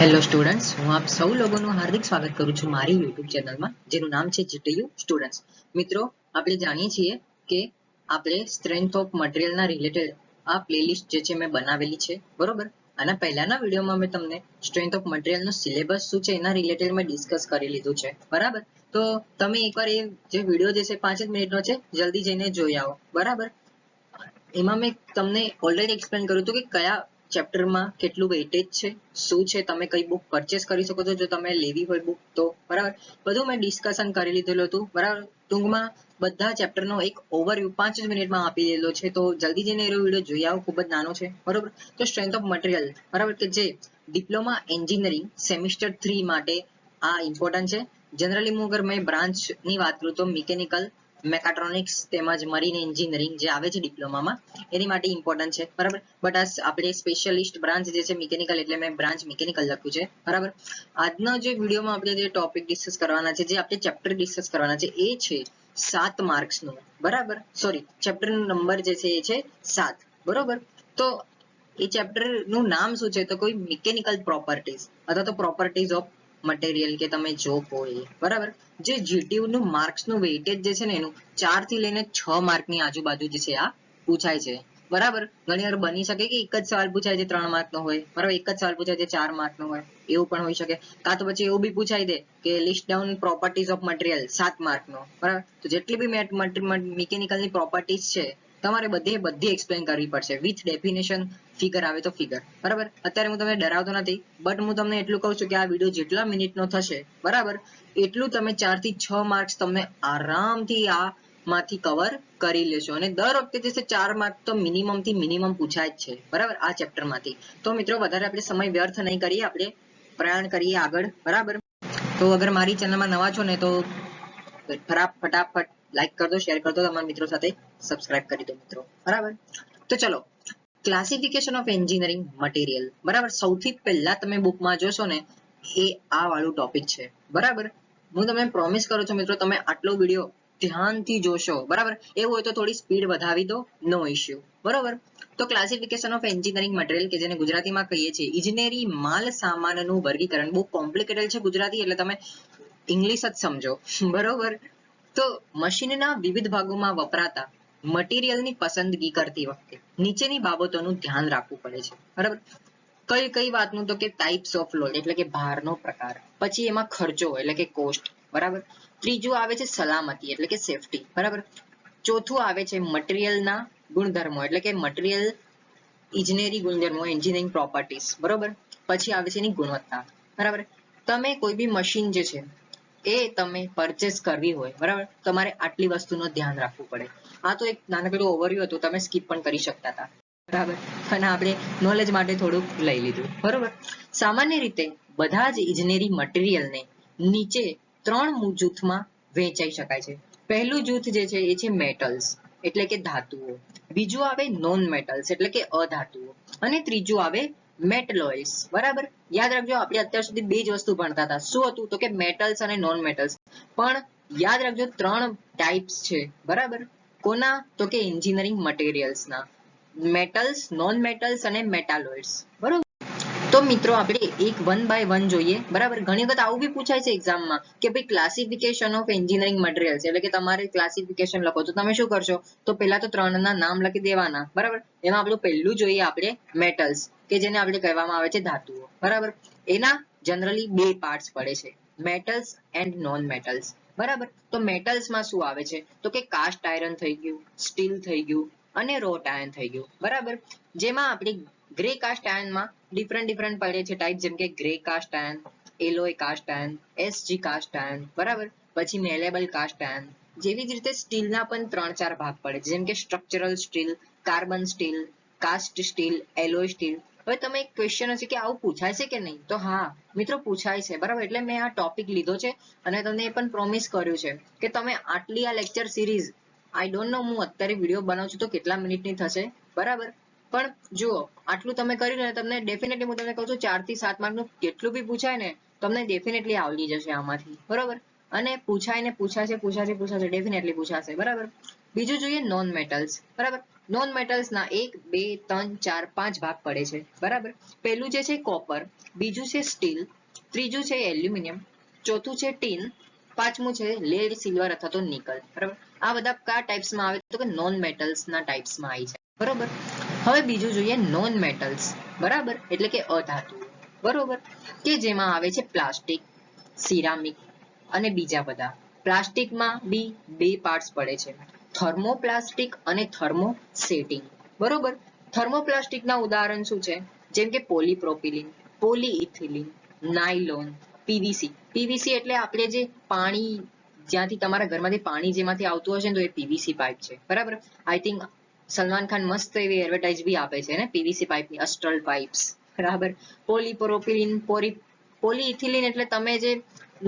Hello students, હું આપ સૌ લોકોનું હાર્દિક સ્વાગત કરું છું મારી યુટ્યુબ ચેનલમાં, જેનું નામ છે જીટીયુ સ્ટુડન્ટ્સ. મિત્રો, આપણે જાણીએ છીએ કે આપણે સ્ટ્રેન્થ ઓફ મટીરિયલના રિલેટેડ આ પ્લેલિસ્ટ જે છે મેં બનાવેલી છે, બરોબર. આના પહેલાના વિડીયોમાં મેં તમને સ્ટ્રેન્થ ઓફ મટીરિયલનો સિલેબસ શું છે એના રિલેટેડ મેં ડિસ્કસ કરી લીધું છે, બરાબર. તો તમે એકવાર એ જે વિડીયો જે છે 5 જ મિનિટનો છે, જલ્દી જઈને જોઈ આવો, બરાબર. એમાં મેં તમને ઓલરેડી એક્સપ્લેન કર્યું હતું કે કયા ચેપ્ટરમાં કેટલું વેઇટેજ છે, શું છે, તમે કઈ બુક પરચેસ કરી શકો છો જો તમે લેવી હોય બુક તો, બરાબર. બધું મેં ડિસ્કશન કરી લીધેલું હતું, બરાબર. ટૂંકમાં બધા ચેપ્ટરનો એક ઓવરવ્યૂ 5 જ મિનિટમાં આપી દીધેલો છે, તો જલ્દી જઈને એ વિડીયો જોઈ આવો, ખૂબ જ નાનો છે, બરોબર. તો સ્ટ્રેન્થ ઓફ મટીરિયલ, બરાબર, કે જે ડિપ્લોમા એન્જિનિયરિંગ સેમિસ્ટર 3 માટે આ ઇમ્પોર્ટન્ટ છે. જનરલી હું અગર મેં બ્રાન્ચની વાત કરું તો મિકેનિકલ, મેકાટ્રોનિક્સ તેમજ મરીન એન્જિનિયરિંગ જે આવે છે ડિપ્લોમામાં એની માટે ઇમ્પોર્ટન્ટ છે, બરાબર. બટ આ આપણે સ્પેશિયલિસ્ટ બ્રાન્ચ જે છે મિકેનિકલ એટલે મેં બ્રાન્ચ મિકેનિકલ લખ્યું છે, બરાબર. આજના જે વિડીયોમાં આપણે જે ટોપિક ડિસ્કસ કરવાના છે, જે આપણે ચેપ્ટર ડિસ્કસ કરવાના છે એ છે 7 માર્ક્સનું, બરાબર. સોરી, ચેપ્ટર નંબર જે છે એ છે 7, બરોબર. તો એ ચેપ્ટર નું નામ શું છે તો કોઈ મિકેનિકલ પ્રોપર્ટીઝ અથવા તો પ્રોપર્ટીઝ ઓફ મટીરિયલ કે તમે જો કોઈ, બરાબર. જે જીટીયુ નું માર્ક્સ નું વેઇટેજ જે છે ને એનું 4 થી લઈને 6 માર્કની આજુબાજુ જે છે આ પૂછાય છે, બરાબર. ઘણી વાર બની શકે કે એક જ સવાલ પૂછાય છે 3 માર્ક નો હોય, બરાબર. એક જ સવાલ પૂછાય છે 4 માર્ક નો હોય, એવું પણ હોઈ શકે. કાં તો પછી એવું બી પૂછાઈ દે કે list down properties of material 7 mark નો, બરાબર. તો જેટલી બી મિકેનિકલની પ્રોપર્ટીઝ છે તમારે બધી એક્સપ્લેન કરવી પડશે વિથ ડેફિનેશન, ફિગર આવે તો ફિગર, બરાબર. અત્યારે હું તમને ડરાવતો નથી, બટ હું તમને એટલું કહું છું કે આ વિડીયો જેટલા મિનિટનો થશે, બરાબર, એટલું તમે 4 થી 6 માર્ક્સ તમને આરામથી આ માંથી કવર કરી લેશો. અને દર વખતે જે 4 માર્ક તો મિનિમમ થી મિનિમમ પૂછાય જ છે, બરાબર, આ ચેપ્ટર માંથી. તો મિત્રો, વધારે આપણે સમય વ્યર્થ નહીં કરીએ, આપણે પ્રયાણ કરીએ આગળ, બરાબર. તો અગર મારી ચેનલમાં નવા છો ને તો ફટાફટ લાઈક કરી દો, શેર કરી દો તમારા મિત્રો સાથે, સબસ્ક્રાઇબ કરી દો મિત્રો, બરાબર. તો ચલો, ક્લાસિફિકેશન ઓફ એન્જિનિયરિંગ મટીરિયલ, બરાબર. સૌથી પહેલા તમે બુકમાં જોશો ને એ આ વાળું ટોપિક છે, બરાબર. હું તમને પ્રોમિસ કરું છું મિત્રો, તમે આટલો વિડીયો ધ્યાનથી જોશો, બરાબર. એવું હોય તો થોડી સ્પીડ વધાવી દો, નો ઇશ્યુ, બરાબર. તો ક્લાસિફિકેશન ઓફ એન્જિનિયરિંગ મટીરિયલ કે જેને ગુજરાતીમાં કહીએ છીએ ઇજનેરી માલ સામાનનું વર્ગીકરણ. બહુ કોમ્પ્લિકેટેડ છે ગુજરાતી, એટલે તમે ઇંગ્લિશ જ સમજો, બરોબર. તો મશીનના વિવિધ ભાગોમાં વપરાતા મટીરિયલની પસંદગી કરતી વખતે નીચેની બાબતોનું ધ્યાન રાખવું પડે છે, બરાબર. કઈ કઈ વાતનું તો કે ટાઈપ્સ ઓફ લોડ એટલે કે ભારનો પ્રકાર, પછી એમાં ખર્ચો એટલે કે કોસ્ટ, બરાબર. ત્રીજું આવે છે સલામતી એટલે કે સેફટી, બરાબર. ચોથું આવે છે મટીરિયલના ગુણધર્મો એટલે કે મટીરિયલ ઇજનેરી ગુણધર્મો, એન્જિનિયરિંગ પ્રોપર્ટીઝ, બરોબર. પછી આવે છે એની ગુણવત્તા, બરાબર. તમે કોઈ બી મશીન જે છે એ તમે પરચેસ કરવી હોય, બરાબર, તમારે આટલી વસ્તુનું ધ્યાન રાખવું પડે. આ તો એક નાનકડું ઓવરવ્યુ હતું, તમે સ્કીપ પણ કરી શકતા હતા, બરાબર. અને આપણે નોલેજ માટે થોડુંક લઈ લીધું, બરોબર. સામાન્ય રીતે બધા જ ઇજનેરી મટીરિયલને નીચે 3 જૂથમાં વહેંચાઈ શકાય છે. પહેલું જૂથ જે છે એ છે મેટલ્સ એટલે કે ધાતુઓ, બીજું આવે નોન મેટલ્સ એટલે કે અધાતુઓ, અને ત્રીજું આવે મેટલોઇડ્સ, બરાબર. યાદ રાખજો, આપણે અત્યાર સુધી 2 જ વસ્તુ ભણતા હતા. શું હતું તો કે મેટલ્સ અને નોન મેટલ્સ. પણ યાદ રાખજો 3 ટાઈપ્સ છે, બરાબર. કોના તો કે એન્જિનિયરિંગ મટીરિયલ્સના, મેટલ્સ, નોન મેટલ્સ અને મેટાલોઇડ્સ, બરોબર. તો મિત્રો, આપણે એક 1 by 1 જોઈએ, બરાબર. ઘણી વખત આવું બી પૂછાય છે એક્ઝામમાં કે ભાઈ ક્લાસિફિકેશન ઓફ એન્જિનિયરિંગ મટીરિયલ્સ એટલે કે તમારે ક્લાસિફિકેશન લખો તો તમે શું કરશો તો પહેલા તો 3 ના નામ લખી દેવાના, બરાબર. એમાં આપણું પહેલું જોઈએ આપણે મેટલ્સ કે જેને આપણે કહેવામાં આવે છે ધાતુઓ, બરાબર. એના જનરલી 2 પાર્ટ્સ પડે છે, મેટલ્સ એન્ડ નોન મેટલ્સ, બરાબર. તો મેટલ્સમાં શું આવે છે તો કે કાસ્ટ આયરન થઈ ગયું, સ્ટીલ થઈ ગયું અને રોટ આયર્ન થઈ ગયું, બરાબર. જેમાં આપણે ગ્રે કાસ્ટ આયર્નમાં ડિફરન્ટ પડે છે ટાઈપ, જેમ કે grey cast iron, alloy cast iron, SG cast iron, બરાબર. પછી મેલેબલ કાસ્ટ આયર્ન. જેવી જ રીતે સ્ટીલના પણ 3-4 ભાગ પડે છે, જેમ કે structural steel, carbon steel, cast steel, alloy steel. હવે તમે એક ક્વેશ્ચન હશે કે આવું પૂછાય છે કે નહીં, તો હા મિત્રો પૂછાય છે, બરાબર. એટલે મેં આ ટોપિક લીધો છે અને તમને એ પણ પ્રોમિસ કર્યું છે કે તમે આટલી આ lecture series, I don't know હું અત્યારે વિડીયો બનાવું છું તો કેટલા મિનિટની થશે, બરાબર. પણ જુઓ, આટલું તમે કર્યું ને, તમને ડેફિનેટલી હું તમને કહું છું 4 થી 7 માર્કનું કેટલું બી પૂછાય ને તમને ડેફિનેટલી આવડી જશે આમાંથી, બરાબર. અને પૂછાશે ડેફિનેટલી પૂછાશે, બરાબર. બીજું જોઈએ નોન મેટલ્સ, બરાબર. નોન મેટલ્સના 1 2 3 4 5 ભાગ પડે છે, બરાબર. પહેલું જે છે કોપર, બીજું છે સ્ટીલ, ત્રીજું છે એલ્યુમિનિયમ, ચોથું છે ટીન, પાંચમું છે લેડ, સિલ્વર અથવા તો નિકલ, બરાબર. આ બધા કયા ટાઈપ્સમાં આવે તો કે નોન મેટલ્સના ટાઈપ્સમાં આવી જાય, બરોબર. હવે બીજું જોઈએ નોન મેટલ્સ, બરાબર, એટલે કે અધાતુ, બરોબર, કે જેમાં આવે છે પ્લાસ્ટિક, સિરામિક અને બીજા બધા. પ્લાસ્ટિકમાં બી બે પાર્ટ્સ પડે છે, થર્મોપ્લાસ્ટિક અને થર્મોસેટિંગ, બરોબર. થર્મોપ્લાસ્ટિકના ઉદાહરણ શું છે? જેમ કે પોલીપ્રોપિલિન, પોલીઇથિલિન, નાયલોન, પીવીસી. પીવીસી એટલે આપણે જે પાણી, જ્યાંથી તમારા ઘરમાંથી પાણી જેમાંથી આવતું હશે ને તો એ પીવીસી પાઇપ છે, બરાબર. આઈ થિંક સલમાન ખાન મસ્ત એવી એડવર્ટાઇઝ બી આપે છે ને પીવીસી પાઇપની, અસ્ટ્રલ પાઇપ્સ, બરાબર. પોલીપ્રોપિલિન, પોલીઇથિલિન એટલે તમે જે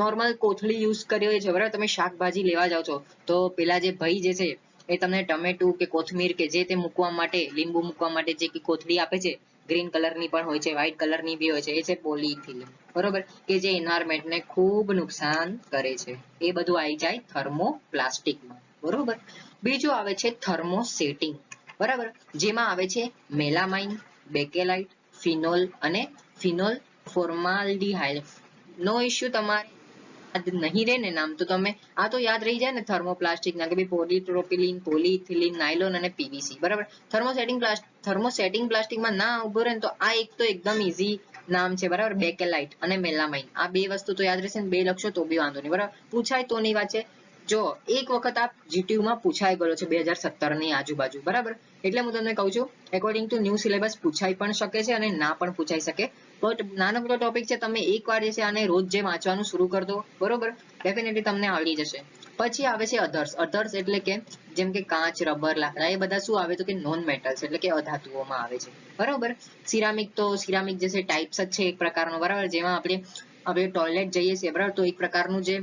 નોર્મલ કોથળી યુઝ કર્યો હોય છે, બરાબર. તમે શાકભાજી લેવા જાઓ છો તો પેલા જે ભાઈ જે છે એ તમને ટમેટું કે કોથમીર કે જે તે મૂકવા માટે, લીંબુ મૂકવા માટે જે કોથળી આપે છે, ગ્રીન કલરની પણ હોય છે, વ્હાઇટ કલરની બી હોય છે, એ છે પોલીઇથિલિન, બરોબર, કે જે એન્વાયરમેન્ટને ખૂબ નુકસાન કરે છે. એ બધું આવી જાય થર્મોપ્લાસ્ટિકમાં, બરોબર. બીજું આવે છે થર્મોસેટિંગ, બરાબર, જેમાં આવે છે મેલામાઇન, બેકેલાઇટ, ફિનોલ અને ફિનોલ ફોર્માલ્ડિહાઇડ. નો ઇશ્યુ, તમારે નહીં રહે ને નામ તો તમે આ તો યાદ રહી જાય ને થર્મોપ્લાસ્ટિકના, કે ભાઈ પોલીપ્રોપિલિન, પોલીઇથિલિન, નાયલોન અને પીવીસી, બરાબર. થર્મોસેટિંગ પ્લાસ્ટિકમાં ના ઉભો રહે ને તો આ એક તો એકદમ ઈઝી નામ છે, બરાબર, બેકેલાઇટ અને મેલામાઇન. આ બે વસ્તુ તો યાદ રહેશે ને, બે લખશો તો બી વાંધો નહીં, બરાબર. પૂછાય તો ની વાત છે. જો એક વખત આ જીટીયુમાં પૂછાઈ ગયો છે 2017 ની આજુબાજુ, બરાબર. એટલે હું તમને કહું છું એકોર્ડિંગ ટુ ન્યૂ સિલેબસ પૂછાઈ પણ શકે છે અને ના પણ પૂછાઈ શકે. બટ નાનકડો ટોપિક છે, તમે એકવાર જે છે આને રોજ જે વાંચવાનું શરૂ કરી દો, બરોબર, ડેફિનેટલી તમને આવડી જશે. પછી આવે છે અધર્સ. અધર્સ એટલે કે જેમ કે કાચ, રબર, લાકડા, એ બધા શું આવે તો કે નોન મેટલ્સ એટલે કે અધાતુઓમાં આવે છે, બરોબર. સિરામિક જે છે ટાઇપ્સ જ છે એક પ્રકારનો, બરાબર, જેમાં આપણે ટોયલેટ જઈએ છીએ, બરાબર, તો એક પ્રકારનું જે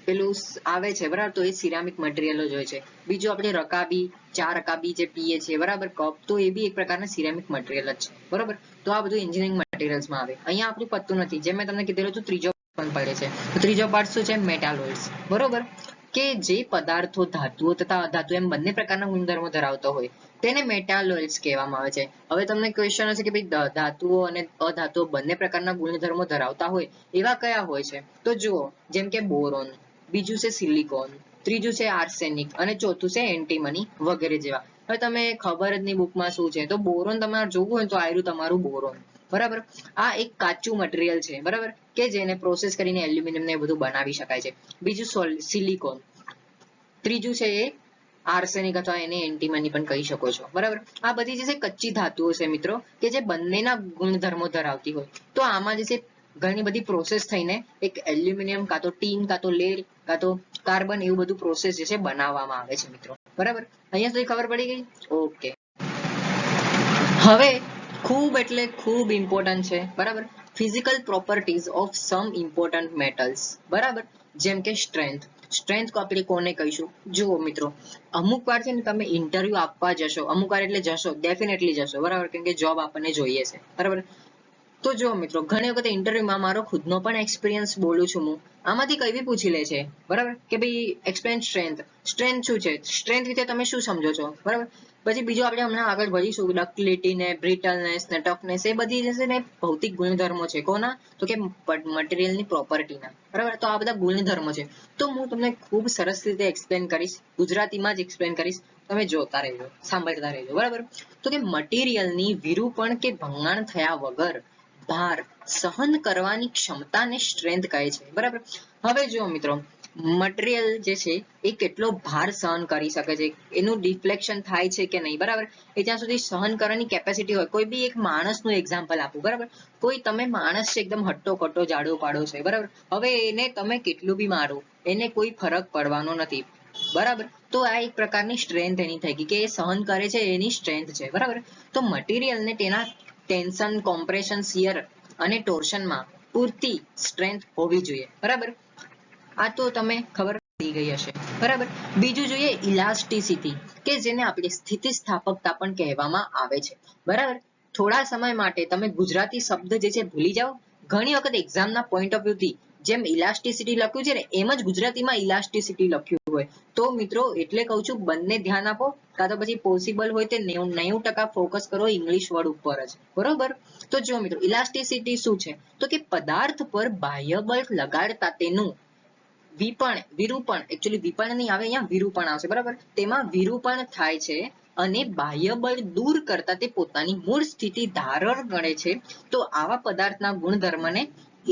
પેલું આવે છે, બરાબર, તો એ સિરામિક મટીરિયલ જ હોય છે. બીજું આપણે રકાબી, ચા રકાબી જે પીએ છીએ, બરાબર, કપ, તો એ બી એક પ્રકારના સિરામિક મટીરિયલ જ છે, બરાબર. તો આ બધું એન્જિનિયરિંગ મટીરિયલ્સમાં આવે. અહીંયા આપણું પતતું નથી, જેમ મેં તમને કીધેલું હતું ત્રીજો પણ પડે છે. તો ત્રીજો પાર્ટ શું છે? મેટાલોઇડ્સ, બરોબર, કે જે પદાર્થો ધાતુઓ તથા અધાતુ એમ બંને પ્રકારના ગુણધર્મો ધરાવતો હોય તેને મેટાલોઇડ્સ કહેવામાં આવે છે. હવે તમને ક્વેશ્ચન હશે કે ભાઈ ધાતુઓ અને અધાતુઓ બંને પ્રકારના ગુણધર્મો ધરાવતા હોય એવા કયા હોય છે? તો જુઓ, જેમ કે બોરોન, બીજું છે સિલિકોન, ત્રીજું છે આર્સેનિક અને ચોથું છે એન્ટીમની વગેરે જેવા. હવે તમે ખબર જ નહીં બુકમાં શું છે, તો બોરોન તમારે જોવું હોય તો આયરું તમારું બોરોન, બરાબર. આ એક કાચું મટીરિયલ છે, બરાબર, કે જેને પ્રોસેસ કરીને એલ્યુમિનિયમ ને બધું બનાવી શકાય છે. બીજું સિલિકોન, ત્રીજું છે એ આર્સેનિક અથવા એને એન્ટીમની પણ કહી શકો છો, બરાબર. આ બધી જે છે કચ્ચી ધાતુઓ છે મિત્રો, કે જે બંનેના ગુણધર્મો ધરાવતી હોય. તો આમાં જે છે ઘણી બધી પ્રોસેસ થઈને એક એલ્યુમિનિયમ કાં તો ટીન કાં તો લેડ કાં તો કાર્બન એવું બધું પ્રોસેસ જે છે બનાવવામાં આવે છે મિત્રો, બરાબર. અહીંયા સુધી ખબર પડી ગઈ? ઓકે. હવે ખૂબ એટલે ખૂબ ઇમ્પોર્ટન્ટ છે, બરાબર, physical properties of sum important metals, બરાબર, જેમ કે સ્ટ્રેન્થ આપણે કોને કહીશું? જુઓ મિત્રો, અમુક વાર છે ને તમે ઇન્ટરવ્યુ આપવા જશો, અમુક વાર એટલે જશો, ડેફિનેટલી જશો, બરાબર, કેમ કે જોબ આપણને જોઈએ છે, બરાબર. તો જો મિત્રો, ઘણી વખત ઇન્ટરવ્યુમાં મારો ખુદનો પણ એક્સપિરિયન્સ બોલું છું હું, આમાંથી કઈ બી પૂછી લે છે, બરાબર, કે ભાઈ એક્સપ્લેન સ્ટ્રેન્થ શું છે? સ્ટ્રેન્થ વિશે તમે શું સમજો છો, બરાબર. પછી બીજું આપણે હમણાં આગળ વધીશું, ડક્ટિલિટી ને બ્રિટલનેસ ને ટફનેસ, એ બધી જે છે ને ભૌતિક ગુણધર્મો છે. કોના? તો કે મટીરિયલની પ્રોપર્ટીના, બરાબર. તો આ બધા ગુણધર્મો છે. તો હું તમને ખૂબ સરસ રીતે એક્સપ્લેન કરીશ, ગુજરાતીમાં જ એક્સપ્લેન કરીશ, તમે જોતા રહેજો, સાંભળતા રહેજો, બરાબર. તો કે મટીરિયલની વિરૂપણ કે ભંગાણ થયા વગર ભાર સહન કરવાની ક્ષમતાને સ્ટ્રેન્થ કહે છે, બરાબર. હવે જુઓ મિત્રો, મટીરિયલ જે છે એ કેટલો ભાર સહન કરી શકે છે, એનું ડિફ્લેક્શન થાય છે કે નહીં, બરાબર, એ જ્યાં સુધી સહન કરવાની કેપેસિટી હોય. કોઈ બી એક માણસનું એક્ઝામ્પલ આપું, બરાબર. કોઈ તમે માણસ છે એકદમ હટ્ટો કટ્ટો જાડો પાડો છે, બરાબર. હવે એને તમે કેટલું બી મારો, એને કોઈ ફરક પડવાનો નથી, બરાબર. તો આ એક પ્રકારની સ્ટ્રેન્થ એની થઈ ગઈ, કે એ સહન કરે છે, એની સ્ટ્રેન્થ છે, બરાબર. તો મટીરિયલને તેના ટેન્શન, કોમ્પ્રેશન, શિયર અને ટોર્શનમાં પૂરતી સ્ટ્રેન્થ હોવી જોઈએ, બરાબર. આ તો તમે ખબર પડી ગઈ હશે, બરાબર. બીજું જોઈએ ઇલાસ્ટિસિટી, કે જેને આપણે સ્થિતિસ્થાપકતા પણ કહેવામાં આવે છે, બરાબર. થોડા સમય માટે તમે ગુજરાતી શબ્દ જે છે ભૂલી જાઓ. ઘણી વખત એક્ઝામના પોઈન્ટ ઓફ વ્યૂથી જેમ ઇલાસ્ટિસિટી લખ્યું છે ને એમ જ ગુજરાતીમાં ઇલાસ્ટિસિટી લખ્યું હોય તો મિત્રો એટલે કહું છું બંને ધ્યાન આપો, કાં તો પછી પોસિબલ હોય તે 90% ફોકસ કરો ઇંગ્લિશ વર્ડ ઉપર જ, બરોબર. તો જો મિત્રો ઇલાસ્ટિસિટી શું છે તો કે પદાર્થ પર બાહ્ય બળ લગાડતા તેનું વિરૂપણ, એકચ્યુઅલી વિપણ નહીં આવે, અહીંયા વિરૂપણ આવશે, બરાબર. તેમાં વિરૂપણ થાય છે અને બાહ્ય બળ દૂર કરતા તે પોતાની મૂળ સ્થિતિ ધારણ ગણે છે. તો આવા પદાર્થના ગુણધર્મને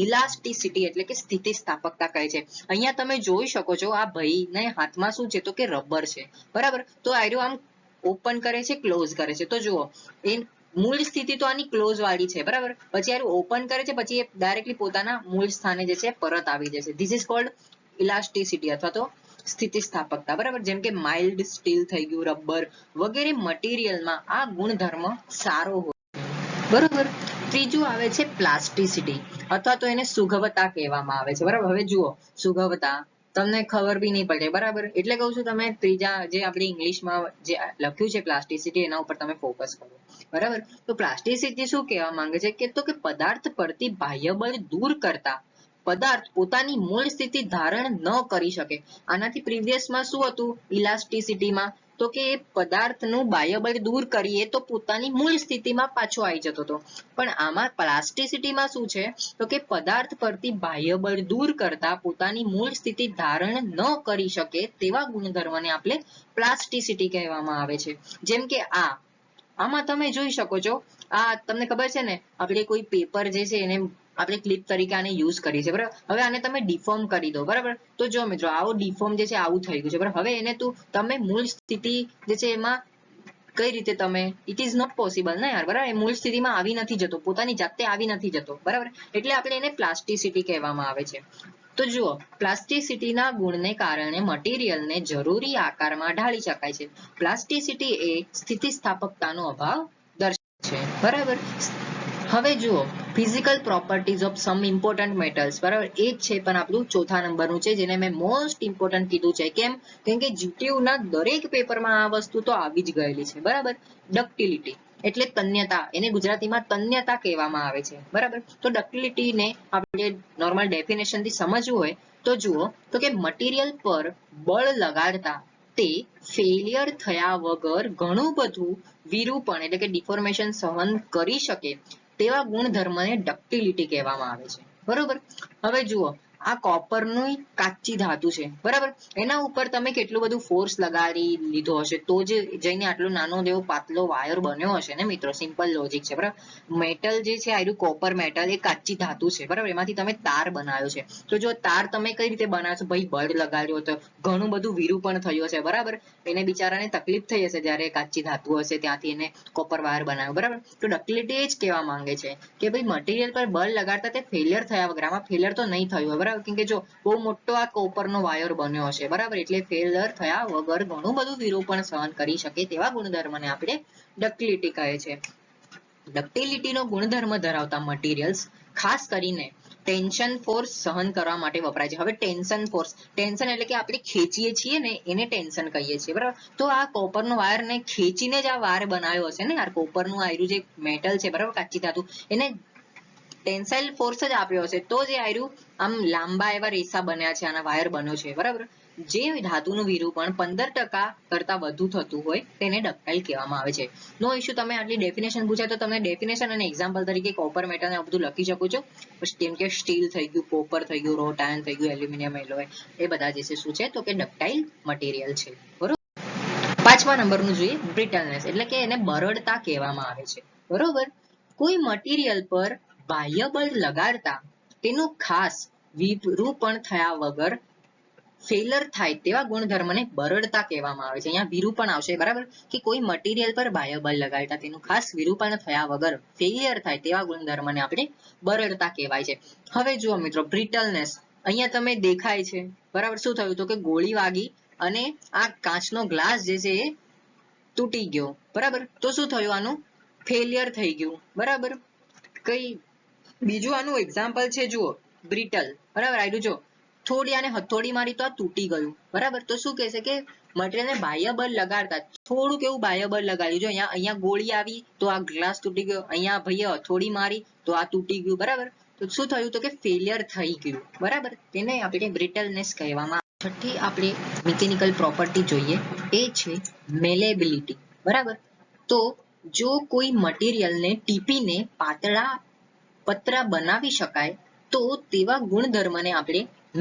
ઇલાસ્ટિસિટી એટલે કે સ્થિતિસ્થાપકતા કહે છે. અહીંયા તમે જોઈ શકો છો આ ભાઈને હાથમાં શું છે તો કે રબર છે, બરાબર. તો આર્યો આમ ઓપન કરે છે, ક્લોઝ કરે છે. તો જુઓ એ મૂળ સ્થિતિ તો આની ક્લોઝ વાળી છે, બરાબર. પછી આ ઓપન કરે છે, પછી એ ડાયરેક્ટલી પોતાના મૂળ સ્થાને જે છે પરત આવી જશે. ધીસ ઇઝ કોલ્ડ ઇલાસ્ટિસિટી અથવા તો સ્થિતિસ્થાપકતા, બરાબર. જેમ કે માઇલ્ડ સ્ટીલ થઈ ગયું, રબર વગેરે મટીરિયલમાં આ ગુણધર્મ સારો હોય, બરાબર. ત્રીજું આવે છે પ્લાસ્ટિસિટી અથવા તો એને સુઘવતા કહેવામાં આવે છે, બરાબર. હવે જુઓ સુઘવતા તમને ખબર બી નહીં પડે, બરાબર. એટલે કહું છું તમે ત્રીજા જે આપણે ઇંગ્લિશમાં જે લખ્યું છે પ્લાસ્ટિસિટી એના ઉપર તમે ફોકસ કરો, બરાબર. તો પ્લાસ્ટિસિટી શું કહેવા માંગે છે કે તો કે પદાર્થ પરથી બાહ્ય બળ દૂર કરતા પદાર્થ પોતાની મૂળ સ્થિતિ ધારણ ન કરી શકે. આનાથી પ્રીવિયસમાં શું હતું ઇલાસ્ટિસિટીમાં તો કે એ પદાર્થનું બાહ્ય બળ દૂર કરીએ તો પોતાની મૂળ સ્થિતિમાં પાછો આવી જતો હતો. પણ આમાં પ્લાસ્ટિસિટીમાં શું છે તો કે પદાર્થ પરથી બાહ્ય બળ દૂર કરતા પોતાની મૂળ સ્થિતિ ધારણ ન કરી શકે તેવા ગુણધર્મને આપણે પ્લાસ્ટિસિટી કહેવામાં આવે છે. જેમ કે આમાં તમે જોઈ શકો છો, આ તમને ખબર છે ને આપણે કોઈ પેપર જે છે એને આપણે ક્લિપ તરીકે આને યુઝ કરીએ છીએ, બરાબર. હવે આને તમે ડિફોર્મ કરી દો, બરાબર. તો જો મિત્રો આવો ડિફોર્મ જે છે આવું થઈ ગયું છે, બરાબર. હવે એને તમે મૂળ સ્થિતિ જે છે એમાં કઈ રીતે તમે ઇટ ઇઝ નોટ પોસિબલ ને યાર, બરાબર. એ મૂળ સ્થિતિમાં આવી નથી જતો, પોતાની જાતે આવી નથી જતો, બરાબર. એટલે આપણે એને પ્લાસ્ટિસિટી કહેવામાં આવે છે. તો જુઓ પ્લાસ્ટિસિટીના ગુણને કારણે મટીરિયલને જરૂરી આકારમાં ઢાળી શકાય છે. પ્લાસ્ટિસિટી એ સ્થિતિસ્થાપકતાનો અભાવ દર્શાવે છે, બરાબર. હવે જુઓ physical properties of sum important metals, બરાબર. એ જ છે પણ આપણું ચોથા નંબરનું છે જેને મેં મોસ્ટ ઇમ્પોર્ટન્ટ કીધું છે. કેમ કે GTU ના દરેક પેપરમાં આ વસ્તુ તો આવી જ ગયેલી છે, બરાબર. ડક્ટિલિટી એટલે તન્યતા, એને ગુજરાતીમાં તન્યતા કહેવામાં આવે છે, બરાબર. તો ડક્ટિલિટીને આપણે નોર્મલ ડેફિનેશન થી સમજવું હોય તો જુઓ તો કે મટીરિયલ પર બળ લગાડતા તે ફેલિયર થયા વગર ઘણું બધું વિરૂપણ એટલે કે ડિફોર્મેશન સહન કરી શકે તેવા ગુણધર્મને ડક્ટિલિટી કહેવામાં આવે છે, બરોબર. હવે જુઓ આ કોપરનું કાચી ધાતુ છે, બરાબર. એના ઉપર તમે કેટલું બધું ફોર્સ લગાડી લીધો હશે તો જ જઈને આટલો નાનો એવો પાતળો વાયર બન્યો હશે ને મિત્રો. સિમ્પલ લોજિક છે, બરાબર. મેટલ જે છે આયરું કોપર મેટલ એ કાચી ધાતુ છે, બરાબર. એમાંથી તમે તાર બનાવ્યો છે. તો જો તાર તમે કઈ રીતે બનાવ્યો છો ભાઈ, બળ લગાડ્યો તો ઘણું બધું વિરૂપણ થયું હશે, બરાબર. એને બિચારાને તકલીફ થઈ હશે જ્યારે કાચી ધાતુ હશે ત્યાંથી એને કોપર વાયર બનાવ્યો, બરાબર. તો ડક્ટિલિટી એ જ કહેવા માંગે છે કે ભાઈ મટીરિયલ પર બળ લગાડતા તે ફેલિયર થયા વગર, આમાં ફેલિયર તો નહીં થયું હોય, બરાબર. કેમ કે જો બહુ મોટો આ કોપરનો વાયર બન્યો હશે, બરાબર. એટલે ફેલિયર થયા વગર ઘણું બધું વિરૂપણ સહન કરી શકે તેવા ગુણધર્મને આપણે ડક્ટિલિટી કહે છે. ડક્ટિલિટીનો ગુણધર્મ ધરાવતા મટીરિયલ્સ ખાસ કરીને ટેન્શન ફોર્સ સહન કરવા માટે વપરાય છે. હવે ટેન્શન ફોર્સ, ટેન્શન એટલે કે આપણે ખેંચીએ છીએ ને એને ટેન્શન કહીએ છીએ, બરાબર. તો આ કોપરનો વાયર ને ખેંચીને જ આ વાયર બનાવ્યો હશે ને યાર, કોપરનું આયરું જે મેટલ છે, બરાબર, કાચી ધાતુ, એને ટેન્સાઇલ ફોર્સ જ આપ્યો હશે તો જે આયરું આમ લાંબા એવા રેસા બન્યા છે, આના વાયર બન્યો છે, બરાબર. જે ધાતુનું વિરૂપણ 15% કરતા વધુ થતું હોય તેને ડક્ટાઇલ કહેવામાં આવે છે. નો ઇશ્યુ, તમે આટલી ડેફિનેશન પૂછાય તો તમે ડેફિનેશન અને એક્ઝામ્પલ તરીકે કોપર મેટલ ને બધું લખી શકો છો. જેમ કે સ્ટીલ થઈ ગયું, કોપર થઈ ગયું, રોટ આયર્ન થઈ ગયું, એલ્યુમિનિયમ એલોય, એ બધા જે છે શું છે તો કે ડક્ટાઇલ મટીરિયલ છે, બરોબર. પાંચમા નંબરનું જોઈએ બ્રિટલનેસ એટલે કે એને બરડતા કહેવામાં આવે છે, બરોબર. કોઈ મટીરિયલ પર બાહ્ય બળ લગાડતા તેનું ખાસ વિરૂપણ થયા વગર ફેલર થાય તેવા ગુણધર્મને બરડતા કહેવામાં આવે છે. અહીંયા વિરૂપણ આવશે, બરાબર. કે કોઈ મટીરિયલ પર બાહ્ય બળ લગાડતા તેનું ખાસ વિરૂપણ થયા વગર ફેલિયર થાય તેવા ગુણધર્મને આપણે બરડતા કહેવાય છે. હવે જુઓ મિત્રો બ્રિટલનેસ, અહીંયા તમે દેખાય છે, બરાબર. શું થયું તો કે ગોળી વાગી અને આ કાચનો ગ્લાસ જે છે એ તૂટી ગયો, બરાબર. તો શું થયું, આનું ફેલિયર થઈ ગયું, બરાબર. કઈ બીજું આનું એક્ઝામ્પલ છે જુઓ બ્રિટલ, બરાબર. આયરું જો થોડી આને હથોડી મારી તો આ તૂટી ગયું, બરાબર. તો શું કહેશે કે મટીરિયલને બાહ્ય બળ લગાડતા થોડું કેવું બાહ્ય બળ લગાડ્યું, જો અહીંયા ગોળી આવી તો આ ગ્લાસ તૂટી ગયો, અહીંયા ભાઈએ હથોડી મારી તો આ તૂટી ગયું, બરાબર. તો શું થયું તો કે ફેલિયર થઈ ગયું, બરાબર. તેને આપણે બ્રિટલનેસ કહેવામાં. છઠ્ઠી આપણે મિકેનિકલ પ્રોપર્ટી જોઈએ, એ છે મેલેબિલિટી, બરાબર. તો જો કોઈ મટીરિયલને ટીપીને પાતળા પતરા બનાવી શકાય તો તેવા ગુણધર્મને આપણે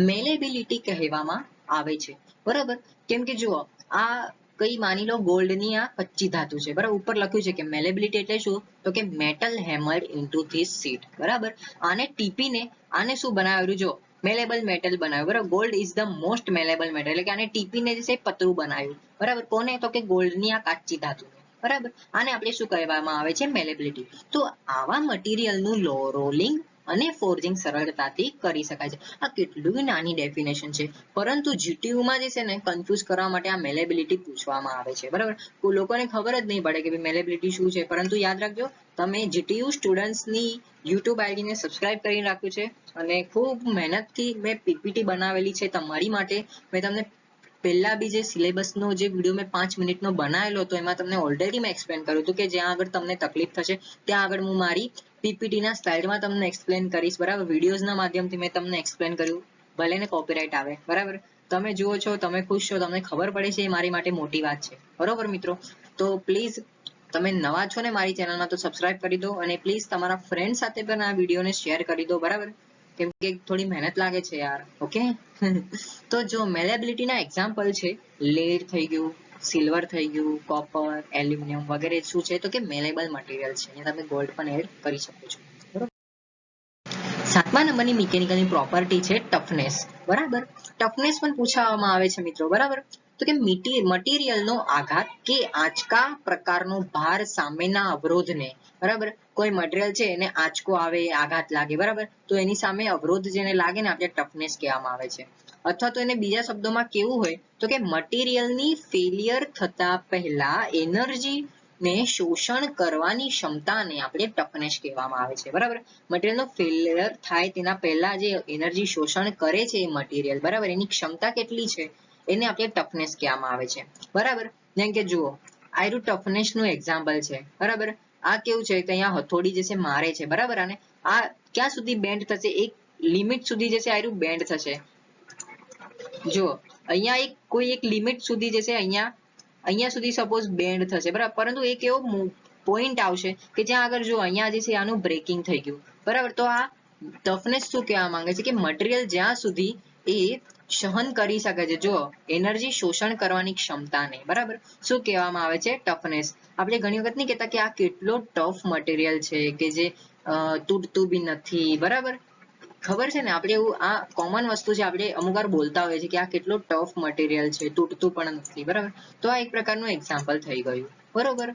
મેલેબિલિટી કહેવામાં આવે છે, બરાબર. કેમ કે જુઓ, આ કઈ માની લો ગોલ્ડની આ કચ્ચી ધાતુ છે, બરાબર. ઉપર લખ્યું છે કે મેલેબિલિટી એટલે શું તો કે મેટલ હેમર્ડ ઇન્ટુ ધીસ શીટ, બરાબર. આને ટીપીને આને શું બનાવ્યું, જો મેલેબલ મેટલ બનાવ્યું, બરાબર. Gold is the most malleable metal, એટલે કે આને ટીપીને જે પતરું બનાવ્યું, બરાબર. કોને તો કે ગોલ્ડની આ કાચી ધાતુ, બરાબર. આને આપણે શું કહેવામાં આવે છે મેલેબિલિટી. તો આવા મટીરિયલનું રોલિંગ અને ફોર્જિંગ સરળતાથી કરી શકાય છે. આ કેટલું નાની ડેફિનેશન છે, પરંતુ જીટીયુમાં જે છે ને કન્ફ્યુઝ કરવા માટે આ મેલેબિલિટી પૂછવામાં આવે છે, બરાબર. લોકોને ખબર જ નહીં પડે કે મેલેબિલિટી શું છે, પરંતુ યાદ રાખજો તમે જીટીયુ સ્ટુડન્ટ્સની યુટ્યુબ આઈડીને સબસ્ક્રાઇબ કરીને રાખ્યું છે અને ખૂબ મહેનતથી મેં પીપીટી બનાવેલી છે તમારી માટે. મેં તમને પહેલા બી જે સિલેબસનો જે વિડીયો મેં 5 મિનિટનો બનાવેલો હતો એમાં તમને ઓલરેડી મેં એક્સપ્લેન કર્યું હતું કે જ્યાં આગળ તમને તકલીફ થશે ત્યાં આગળ હું મારી પીપીટીના સ્લાઇડમાં તમને એક્સપ્લેન કરીશ, બરાબર. વિડીયોઝના માધ્યમથી મેં તમને એક્સપ્લેન કર્યું, ભલે ને કોપીરાઇટ આવે, બરાબર. તમે જુઓ છો, તમે ખુશ છો, તમને ખબર પડે છે, એ મારી માટે મોટી વાત છે, બરોબર મિત્રો. તો પ્લીઝ તમે નવા છો ને મારી ચેનલમાં તો સબસ્ક્રાઇબ કરી દો અને પ્લીઝ તમારા ફ્રેન્ડ સાથે પણ આ વિડીયોને શેર કરી દો, બરાબર. કેમ કે થોડી મહેનત લાગે છે યાર, ઓકે. તો જો મેલેબિલિટીના એક્ઝામ્પલ છે લેડ થઈ ગયું, સિલ્વર થઈ ગયું, કોપર, એલ્યુમિનિયમ વગેરે શું છે તો કે મેલેબલ મટીરિયલ છે. અહીંયા તમે ગોલ્ડ પણ એડ કરી શકો છો, બરોબર. 7મા નંબરની મિકેનિકલની પ્રોપર્ટી છે ટફનેસ, બરાબર. ટફનેસ પણ પૂછવામાં આવે છે મિત્રો, બરાબર. તો કે મટીરિયલનો આઘાત કે આંચકા પ્રકારનો ભાર સામેના અવરોધને, બરાબર. કોઈ મટીરિયલ છે એને આંચકો આવે, આઘાત લાગે, બરાબર. તો એની સામે અવરોધ જેને લાગે ને આપણે ટફનેસ કહેવામાં આવે છે. અથવા તો એને બીજા શબ્દોમાં કેવું હોય તો કે મટીરિયલની ફેલિયર થતા પહેલા એનર્જી ને શોષણ કરવાની ક્ષમતાને આપણે ટફનેસ કહેવામાં આવે છે, બરાબર. મટીરિયલનો ફેલિયર થાય તેના પહેલા જે એનર્જી શોષણ કરે છે એ મટીરિયલ, બરાબર, એની ક્ષમતા કેટલી છે એને આપણે ટફનેસ કહેવામાં આવે છે, બરાબર. જેમ કે જુઓ, આયરું ટફનેસ નું એક્ઝામ્પલ છે, બરાબર. આ કેવું છે કે અહીંયા હથોડી જે છે મારે છે, બરાબર. અને આ ક્યાં સુધી બેન્ડ થશે, એક લિમિટ સુધી જે છે આયરું બેન્ડ થશે. જો અહીંયા કોઈ એક લિમિટ સુધી જે છે અહીંયા સુધી સપોઝ બેન્ડ થશે, બરાબર. પરંતુ એક એવો પોઈન્ટ આવશે કે જ્યાં આગળ જો અહીંયા જે છે આનું બ્રેકિંગ થઈ ગયું, બરાબર. તો આ ટફનેસ શું કહેવા માંગે છે કે મટીરિયલ જ્યાં સુધી એ સહન કરી શકે છે, જો એનર્જી શોષણ કરવાની ક્ષમતાને, બરાબર, શું કહેવામાં આવે છે ટફનેસ. આપણે ઘણી વખત નહીં કહેતા કે આ કેટલો ટફ મટીરિયલ છે કે જે તૂટતું બી નથી, બરાબર. ખબર છે ને, આપણે એવું આ કોમન વસ્તુ છે, આપણે અમુક વાર બોલતા હોઈએ છીએ કે આ કેટલો ટફ મટીરિયલ છે, તૂટતું પણ નથી, બરાબર. તો આ એક પ્રકારનું એક્ઝામ્પલ થઈ ગયું, બરોબર.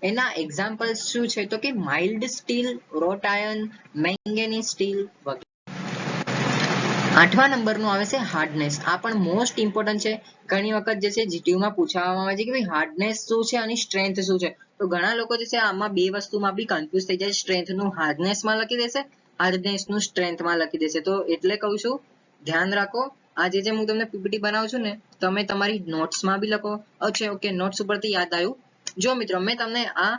એના એક્ઝામ્પલ શું છે તો કે માઇલ્ડ સ્ટીલ, રોટ આયર્ન, મેંગેનીઝ સ્ટીલ વગેરે. 8મા નંબરનું આવે છે હાર્ડનેસ. આ પણ મોસ્ટ ઇમ્પોર્ટન્ટ છે. ઘણી વખત જે છે જીટીયુમાં પૂછવામાં આવે છે કે ભાઈ હાર્ડનેસ શું છે અને સ્ટ્રેન્થ શું છે. તો ઘણા લોકો જે છે આમાં બે વસ્તુમાં બી કન્ફ્યુઝ થઈ જાય, સ્ટ્રેન્થનું હાર્ડનેસમાં લખી દેશે, હાર્ડનેસનું સ્ટ્રેન્થમાં લખી દેશે. તો એટલે કહું છું ધ્યાન રાખો, આ જે હું તમને પીપીટી બનાવું છું ને તમે તમારી નોટ્સમાં બી લખો. ઓકે, નોટ્સ ઉપરથી યાદ આવ્યું, જો મિત્રો મેં તમને આ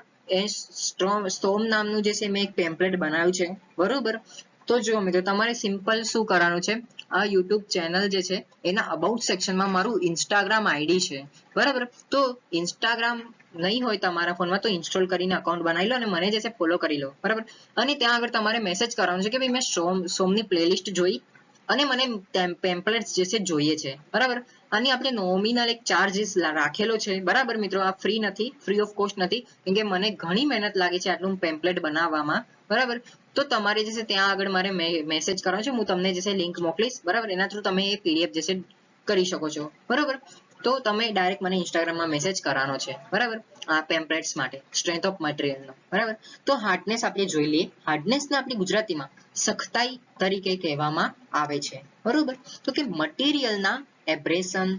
સ્ટોમ નામનું જે છે મેં એક ટેમ્પલેટ બનાવ્યું છે, બરોબર. તો જો મિત્રો તમારે સિમ્પલ શું કરવાનું છે, આ યુટ્યુબ ચેનલ જે છે એના અબાઉટ સેક્શનમાં મારું ઇન્સ્ટાગ્રામ આઈડી છે, બરાબર. તો ઇન્સ્ટાગ્રામ નહીં હોય તમારા ફોનમાં તો ઇન્સ્ટોલ કરીને અકાઉન્ટ બનાવી લો અને મને જે છે ફોલો કરી લો, બરાબર. અને ત્યાં આગળ તમારે મેસેજ કરવાનો છે કે ભાઈ મેં સોમની પ્લેલિસ્ટ જોઈ અને મને ટેમ્પલેટ્સ જે છે જોઈએ છે, બરાબર. આની આપણે નોમિનલ એક ચાર્જીસ રાખેલો છે, બરાબર મિત્રો. આ ફ્રી નથી, ફ્રી ઓફ કોસ્ટ નથી, કેમ કે મને ઘણી મહેનત લાગે છે આટલું ટેમ્પલેટ બનાવવામાં, બરાબર. તો તમારે જે છે ત્યાં આગળ મારે મેસેજ કરવાનો છે, હું તમને જે છે લિંક મોકલીશ, બરાબર. એના થ્રુ તમે એ પીડીએફ જે છે કરી શકો છો, બરાબર. તો તમે ડાયરેક્ટ મને ઇન્સ્ટાગ્રામમાં મેસેજ કરવાનો છે, બરાબર, આ ટેમ્પલેટ્સ માટે સ્ટ્રેન્થ ઓફ મટીરિયલનો, બરાબર. તો હાર્ડનેસ આપણે જોઈ લઈએ. હાર્ડનેસને આપણે ગુજરાતીમાં સખતાઈ તરીકે કહેવામાં આવે છે, બરોબર. તો કે મટીરિયલના એબ્રેશન,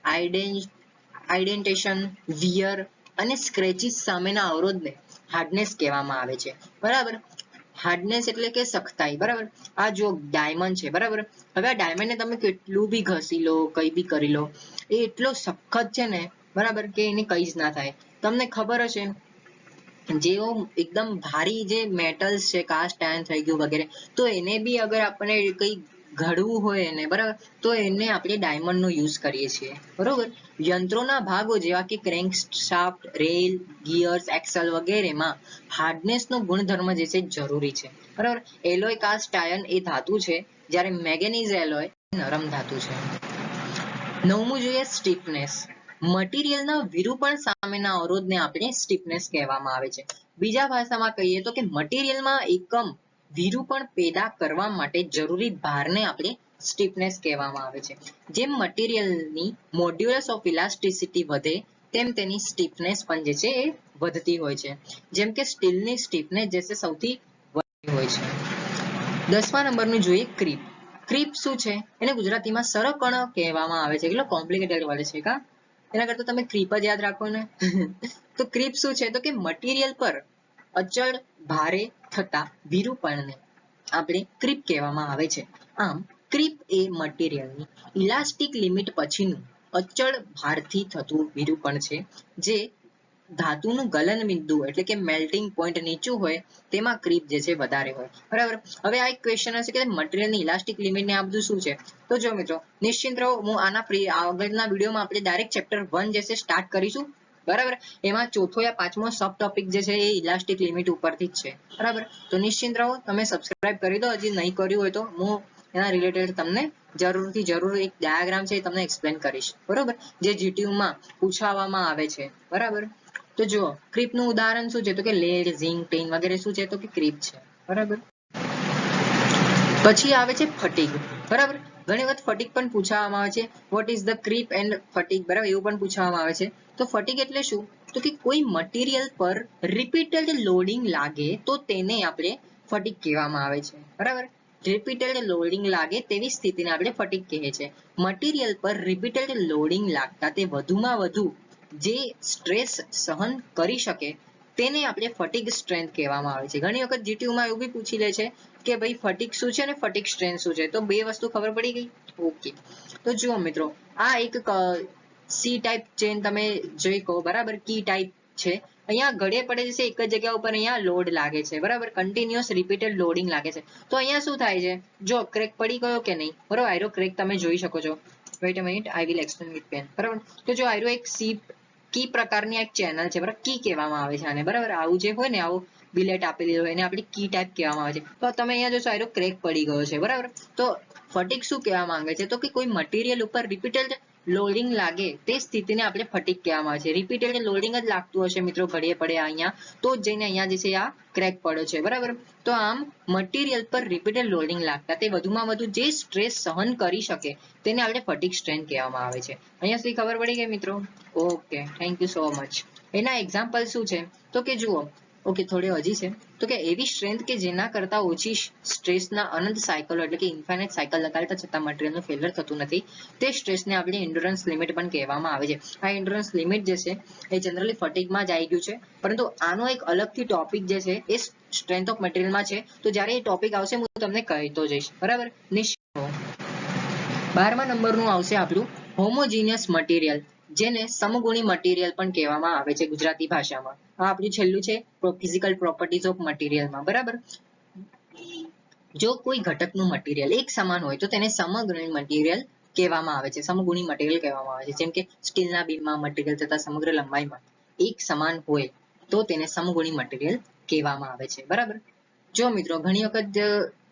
આઇડેન્ટેશન, વિયર અને સ્ક્રેચીસ સામેના અવરોધને હાર્ડનેસ કહેવામાં આવે છે, બરાબર. હાર્ડનેસ એટલે કે સખતાઈ, બરાબર. આ જો ડાયમંડ છે, બરાબર. હવે આ ડાયમંડને તમે કેટલું બી ઘસી લો, કઈ બી કરી લો, એ એટલો સખત છે ને, બરાબર, કે એને કઈ જ ના થાય. તમને ખબર હશે જેવો એકદમ ભારી જે મેટલ્સ છે, કાસ્ટ આયર્ન થઈ ગયું વગેરે, તો એને બી અગર આપણે કઈ ઘડવું હોય એને, બરાબર, તો એને આપણે ડાયમંડ નો યુઝ કરીએ છીએ, બરોબર. યંત્રોના ભાગો જેવા કે crank shaft, rail, gears, Excel વગેરેમાં હાર્ડનેસ નો ગુણધર્મ જે છે જરૂરી છે, બરાબર. એલોય કાસ્ટ આયર્ન એ ધાતુ છે, જ્યારે મેંગેનીઝ એલોય નરમ ધાતુ છે. 9મું જોઈએ સ્ટીફનેસ. મટીરિયલના વિરૂપણ સામેના અવરોધને આપણે સ્ટીફનેસ કહેવામાં આવે છે. બીજા ભાષામાં કહીએ તો કે મટીરિયલમાં એકમ વિરૂપણ પેદા કરવા માટે જરૂરી ભારને આપણે સ્ટીફનેસ કહેવામાં આવે છે. જેમ મટીરિયલની મોડ્યુલસ ઓફ ઇલાસ્ટિસિટી વધે તેમ તેની સ્ટીફનેસ પણ જે છે એ વધતી હોય છે. જેમ કે સ્ટીલની સ્ટીફનેસ જે છે સૌથી વધતી હોય છે. 10મા નંબરનું જોઈએ ક્રીપ. ક્રીપ શું છે? એને ગુજરાતીમાં સરકણ કહેવામાં આવે છે. કેટલો કોમ્પ્લિકેટેડ વર્ડ છે કા? એના કરતા તમે ક્રીપ જ યાદ રાખો ને. તો ક્રીપ શું છે? તો કે મટીરિયલ પર અચળ ભારે થતા વિરૂપણને આપણે ક્રીપ કહેવામાં આવે છે. આમ ક્રીપ એ મટીરિયલની ઇલાસ્ટિક લિમિટ પછીનું અચળ ભારથી થતું વિરૂપણ છે, જે ધાતુનું ગલન બિંદુ એટલે કે મેલ્ટિંગ પોઈન્ટ નીચું હોય તેમાં ક્રીપ જે છે વધારે હોય, બરાબર. હવે આ એક ક્વેશ્ચન હશે કે મટીરિયલની ઇલાસ્ટિક લિમિટ ને આ બધું શું છે? તો જો મિત્રો નિશ્ચિત રહો, હું આના આગળના વિડીયોમાં આપણે ડાયરેક્ટ ચેપ્ટર 1 જે છે સ્ટાર્ટ કરીશું, બરાબર. એમાં ચોથો યા પાંચમો સબ ટોપિક જે છે એ ઇલાસ્ટિક લિમિટ ઉપરથી જ છે, બરાબર. તો નિશ્ચિત રહો, તમે સબસ્ક્રાઇબ કરી દો હજી નહીં કર્યું હોય તો. હું એના રિલેટેડ તમને જરૂરથી જરૂર એક ડાયાગ્રામ છે એ તમને એક્સપ્લેન કરીશ, બરોબર, જે GTU માં પૂછવામાં આવે છે, બરાબર. તો જુઓ ક્રીપનું ઉદાહરણ શું છે? તો કે લેડ, ઝિંક, ટીન વગેરે શું છે? તો કે ક્રીપ છે, બરાબર. પછી આવે છે ફટીગ, બરાબર. ઘણી વખત ફટીગ પણ પૂછવામાં આવે છે. Vote is the creep and fatigue, બરાબર, એવું પણ પૂછવામાં આવે છે. તો ફટીગ એટલે શું? તો કે કોઈ મટીરિયલ પર રિપીટેડ લોડિંગ લાગે તો તેને આપણે ફટીગ કહેવામાં આવે છે, બરાબર. રિપીટેડ લોડિંગ લાગે તેવી સ્થિતિને આપણે ફટીગ કહીએ છીએ. મટીરિયલ પર રિપીટેડ લોડિંગ લાગતા તે વધુમાં વધુ જે સ્ટ્રેસ સહન કરી શકે તેને આપણે ફટીગ સ્ટ્રેન્થ કહેવામાં આવે છે. ઘણી વખત GTU માં એવું બી પૂછી લે છે કે ભાઈ ફટીગ શું છે અને ફટીગ સ્ટ્રેન્થ શું છે? તો બે વસ્તુ ખબર પડી ગઈ? ઓકે. તો જુઓ મિત્રો, આ એક સી ટાઈપ ચેન તમે જોઈ કહો, બરાબર, કી ટાઈપ છે. અહીંયા ગળે પડે છે એક જ જગ્યા ઉપર અહીંયા લોડ લાગે છે, બરાબર, કન્ટિન્યુઅસ રિપીટેડ લોડિંગ લાગે છે. તો અહીંયા શું થાય છે? જો ક્રેક પડી ગયો કે નહીં, બરાબર, આયરો ક્રેક તમે જોઈ શકો છો. Wait a minute, I will explain with pen, બરાબર. તો જો આયરો એક સી કી પ્રકારની એક ચેનલ છે, બરાબર, કી કહેવામાં આવે છે આને, બરાબર. આવું જે હોય ને, આવું બિલેટ આપેલી હોય એને આપણે કી ટાઈપ કહેવામાં આવે છે. તો તમે અહીંયા જોશો આયરો ક્રેક પડી ગયો છે, બરાબર. તો ફટીગ શું કહેવા માંગે છે? તો કે કોઈ મટીરિયલ ઉપર રિપીટેડ લોડિંગ લાગે તે સ્થિતિને આપણે ફટીગ કહેવામાં આવે છે. રિપીટેડ લોડિંગ જ લાગતું હશે મિત્રો ઘડીએ પડે અહીંયા, તો જ જઈને અહીંયા જે છે આ ક્રેક પડ્યો છે, બરાબર. તો આમ મટીરિયલ પર રિપીટેડ લોડિંગ લાગતા તે વધુમાં વધુ જે સ્ટ્રેસ સહન કરી શકે તેને આપણે ફટીગ સ્ટ્રેન્થ કહેવામાં આવે છે. અહીંયા સુધી ખબર પડી ગઈ મિત્રો? Okay, thank you so much. એના એક્ઝામ્પલ શું છે? તો કે જુઓ, ઓકે, થોડી હજી છે. તો કે એવી સ્ટ્રેન્થ કે જેના કરતા ઓછી સ્ટ્રેસના અનંત સાયકલો એટલે કે ઇન્ફાઇનાઇટ સાયકલ લગાડતા છતાં મટીરિયલનું ફેલિયર થતું નથી, તે સ્ટ્રેસને આપણે એન્ડ્યોરન્સ લિમિટ પણ કહેવામાં આવે છે. આ એન્ડ્યોરન્સ લિમિટ જે છે એ જનરલી ફટીગમાં જ આવી ગયું છે, પરંતુ આનો એક અલગથી ટોપિક જે છે એ સ્ટ્રેન્થ ઓફ મટીરિયલમાં છે. તો જ્યારે એ ટોપિક આવશે હું તમને કહેતો જઈશ, બરાબર. 12મા નંબરનું આવશે આપણું હોમોજીનિયસ મટીરિયલ, જેને સમગુણી મટીરિયલ પણ કહેવામાં આવે છે ગુજરાતી ભાષામાં. આ આપણું છેલ્લું છે ફિઝિકલ પ્રોપર્ટીઝ ઓફ મટીરિયલમાં, બરાબર. જો કોઈ ઘટકનું મટીરિયલ એક સમાન હોય તો તેને સમગુણી મટીરિયલ કહેવામાં આવે છે. સમગુણી મટીરિયલ કહેવામાં આવે છે. જેમ કે સ્ટીલના બીમમાં મટીરિયલ તથા સમગ્ર લંબાઈમાં એક સમાન હોય તો તેને સમગુણી મટીરિયલ કહેવામાં આવે છે, બરાબર. જો મિત્રો ઘણી વખત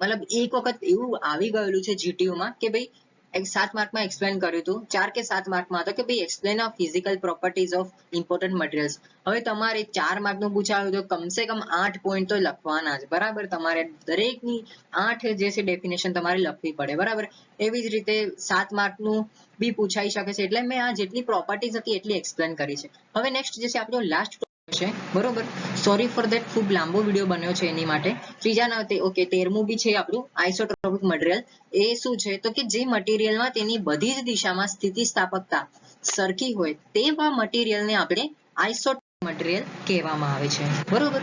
મતલબ એક વખત એવું આવી ગયેલું છે GTU માં કે ભાઈ 7 માર્કમાં એક્સપ્લેન કર્યું હતું, 4 કે 7 માર્કમાં હતો કે ભાઈ explain of physical properties of important materials. હવે તમારે 4 માર્કનું પૂછાયું તો કમસે કમ 8 પોઈન્ટ તો લખવાના જ, બરાબર. તમારે દરેકની 8 જે છે ડેફિનેશન તમારે લખવી પડે, બરાબર. એવી જ રીતે 7 માર્કનું બી પૂછાઈ શકે છે. એટલે મેં આ જેટલી પ્રોપર્ટીઝ હતી એટલી એક્સપ્લેન કરી છે. હવે નેક્સ્ટ જે છે આપણો લાસ્ટ છે, બરોબર. સોરી ફોર ધેટ, ખૂબ લાંબો વિડીયો બન્યો છે એની માટે. ત્રીજા ના ઓકે 13મું બી છે આપણું આઇસોટ્રોપિક મટીરિયલ. એ શું છે? તો કે જે મટીરિયલમાં તેની બધી જ દિશામાં સ્થિતિસ્થાપકતા સરખી હોય તેવા મટીરિયલને આપણે આઇસોટ્રોપિક મટીરિયલ કહેવામાં આવે છે, બરોબર.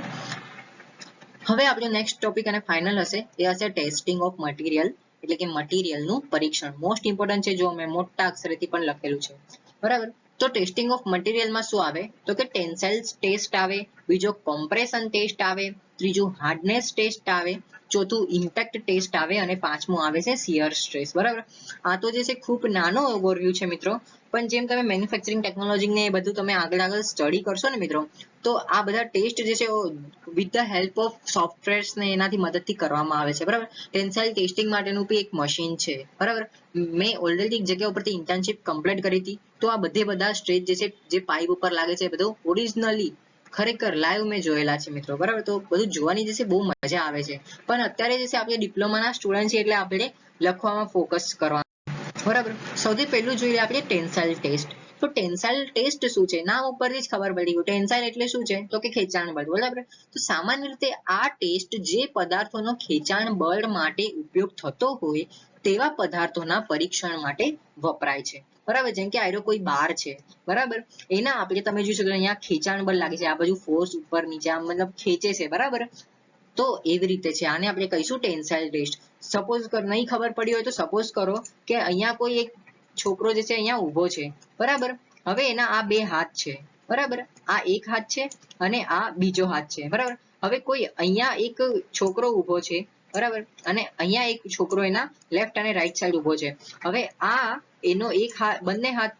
હવે આપણો નેક્સ્ટ ટોપિક અને ફાઇનલ હશે એ હશે ટેસ્ટિંગ ઓફ મટીરિયલ એટલે કે મટીરિયલનું પરીક્ષણ. મોસ્ટ ઇમ્પોર્ટન્ટ છે, જો મેં મોટા અક્ષરેથી પણ લખેલું છે, બરાબર. તો ટેસ્ટિંગ ઓફ મટીરિયલમાં શું આવે તો કે ટેન્સાઇલ ટેસ્ટ આવે, બીજો કોમ્પ્રેશન ટેસ્ટ આવે, ત્રીજું હાર્ડનેસ ટેસ્ટ આવે, ચોથું ઇમ્પેક્ટ ટેસ્ટ આવે અને પાંચમું આવે છે શિયર સ્ટ્રેસ. બરાબર, આ તો જે છે ખૂબ નાનો ઓવરવ્યુ છે મિત્રો, પણ જેમ તમે મેન્યુફેક્ચરિંગ ટેકનોલોજી ને એ બધું તમે આગળ સ્ટડી કરશો ને મિત્રો, તો આ બધા ટેસ્ટ જે છે with the help of softwares ને એનાથી મદદથી કરવામાં આવે છે. બરાબર, ટેન્સાઇલ ટેસ્ટિંગ માટેનું બી એક મશીન છે. બરાબર, મેં ઓલરેડી એક જગ્યા ઉપરથી ઇન્ટર્નશિપ કમ્પ્લીટ કરી હતી, તો આ બધા સ્ટ્રેસ જે છે જે પાઇપ ઉપર લાગે છે બધું ઓરિજિનલી ખરેખર લાઈવ મેં જોયેલા છે મિત્રો. બરાબર, તો બધું જોવાની જે છે બહુ મજા આવે છે, પણ અત્યારે જે છે આપણે ડિપ્લોમાના સ્ટુડન્ટ છે એટલે આપણે લખવામાં ફોકસ કરવાનું. બરાબર, સૌથી પહેલું જોઈએ આપણે ટેન્સાઇલ ટેસ્ટ. તો ટેન્સાઇલ ટેસ્ટ શું છે, નામ ઉપરથી જ ખબર પડી ગયું. ટેન્સાઇલ એટલે શું છે તો કે ખેંચાણ બળ. બરાબર, તો સામાન્ય રીતે આ ટેસ્ટ જે પદાર્થોનો ખેંચાણ બળ માટે ઉપયોગ થતો હોય તેવા પદાર્થોના પરીક્ષણ માટે વપરાય છે. બરાબર, જેમ કે આયરો કોઈ બાર છે, બરાબર, એના આપણે તમે જોઈ શકો અહીંયા ખેંચાણ બળ લાગે છે, આ બાજુ ફોર્સ ઉપર નીચે આમ મતલબ ખેંચે છે. બરાબર, તો એવી રીતે છે, આને આપણે કહીશું ટેન્સાઇલ ટેસ્ટ. સપોઝ નહીં ખબર પડી હોય તો સપોઝ કરો કે અહીંયા કોઈ એક છોકરો જે છે અહીંયા ઊભો છે. બરાબર, હવે એના આ બે હાથ છે. બરાબર, આ એક હાથ છે અને આ બીજો હાથ છે. બરાબર, હવે કોઈ અહીંયા એક છોકરો ઊભો છે. બરાબર, અને અહીંયા એક છોકરો એના લેફ્ટ અને રાઈટ સાઈડ ઊભો છે. હવે આ એનો એક હાથ, બંને હાથ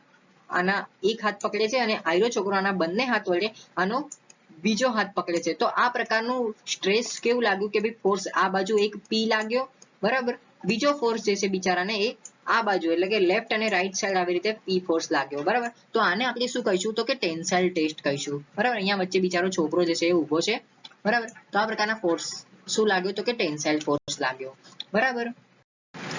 આના એક હાથ પકડે છે અને આયરો છોકરો આના બંને હાથ વડે આનો બીજો હાથ પકડે છે. તો આ પ્રકારનું સ્ટ્રેસ કેવું લાગ્યું કે ભાઈ ફોર્સ આ બાજુ એક પી લાગ્યો. બરાબર, બીજો ફોર્સ જે છે બિચારાને એ આ બાજુ એટલે કે લેફ્ટ અને રાઈટ સાઈડ આવી રીતે પી ફોર્સ લાગ્યો. બરાબર, તો આને આપણે શું કહીશું તો કે ટેન્સાઇલ ટેસ્ટ કહીશું. બરાબર, અહીંયા વચ્ચે બિચારો છોકરો જે છે એ ઊભો છે. બરાબર, તો આ પ્રકારના ફોર્સ શું લાગ્યો તો કે ટેન્સાઇલ ફોર્સ લાગ્યો. બરાબર,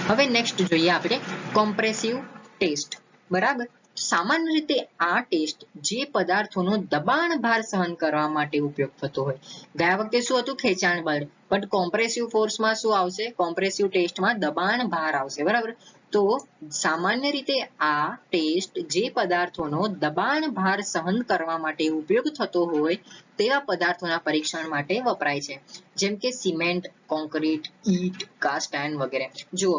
હવે નેક્સ્ટ જોઈએ આપણે કોમ્પ્રેસિવ ટેસ્ટ. બરાબર, સામાન્ય રીતે આ ટેસ્ટ જે પદાર્થોનો દબાણ ભાર સહન કરવા માટે ઉપયોગ થતો હોય. ગયા વખતે શું હતું ખેંચાણ બળ, બટ કોમ્પ્રેસિવ ફોર્સમાં શું આવશે, કોમ્પ્રેસિવ ટેસ્ટમાં દબાણ ભાર આવશે. બરાબર, તો સામાન્ય રીતે આ ટેસ્ટ જે પદાર્થોનો દબાણ ભાર સહન કરવા માટે ઉપયોગ થતો હોય તેવા પદાર્થોના પરીક્ષણ માટે વપરાય છે, જેમ કે સિમેન્ટ, કોન્ક્રીટ, ઈંટ, કાસ્ટ આયર્ન વગેરે. જુઓ,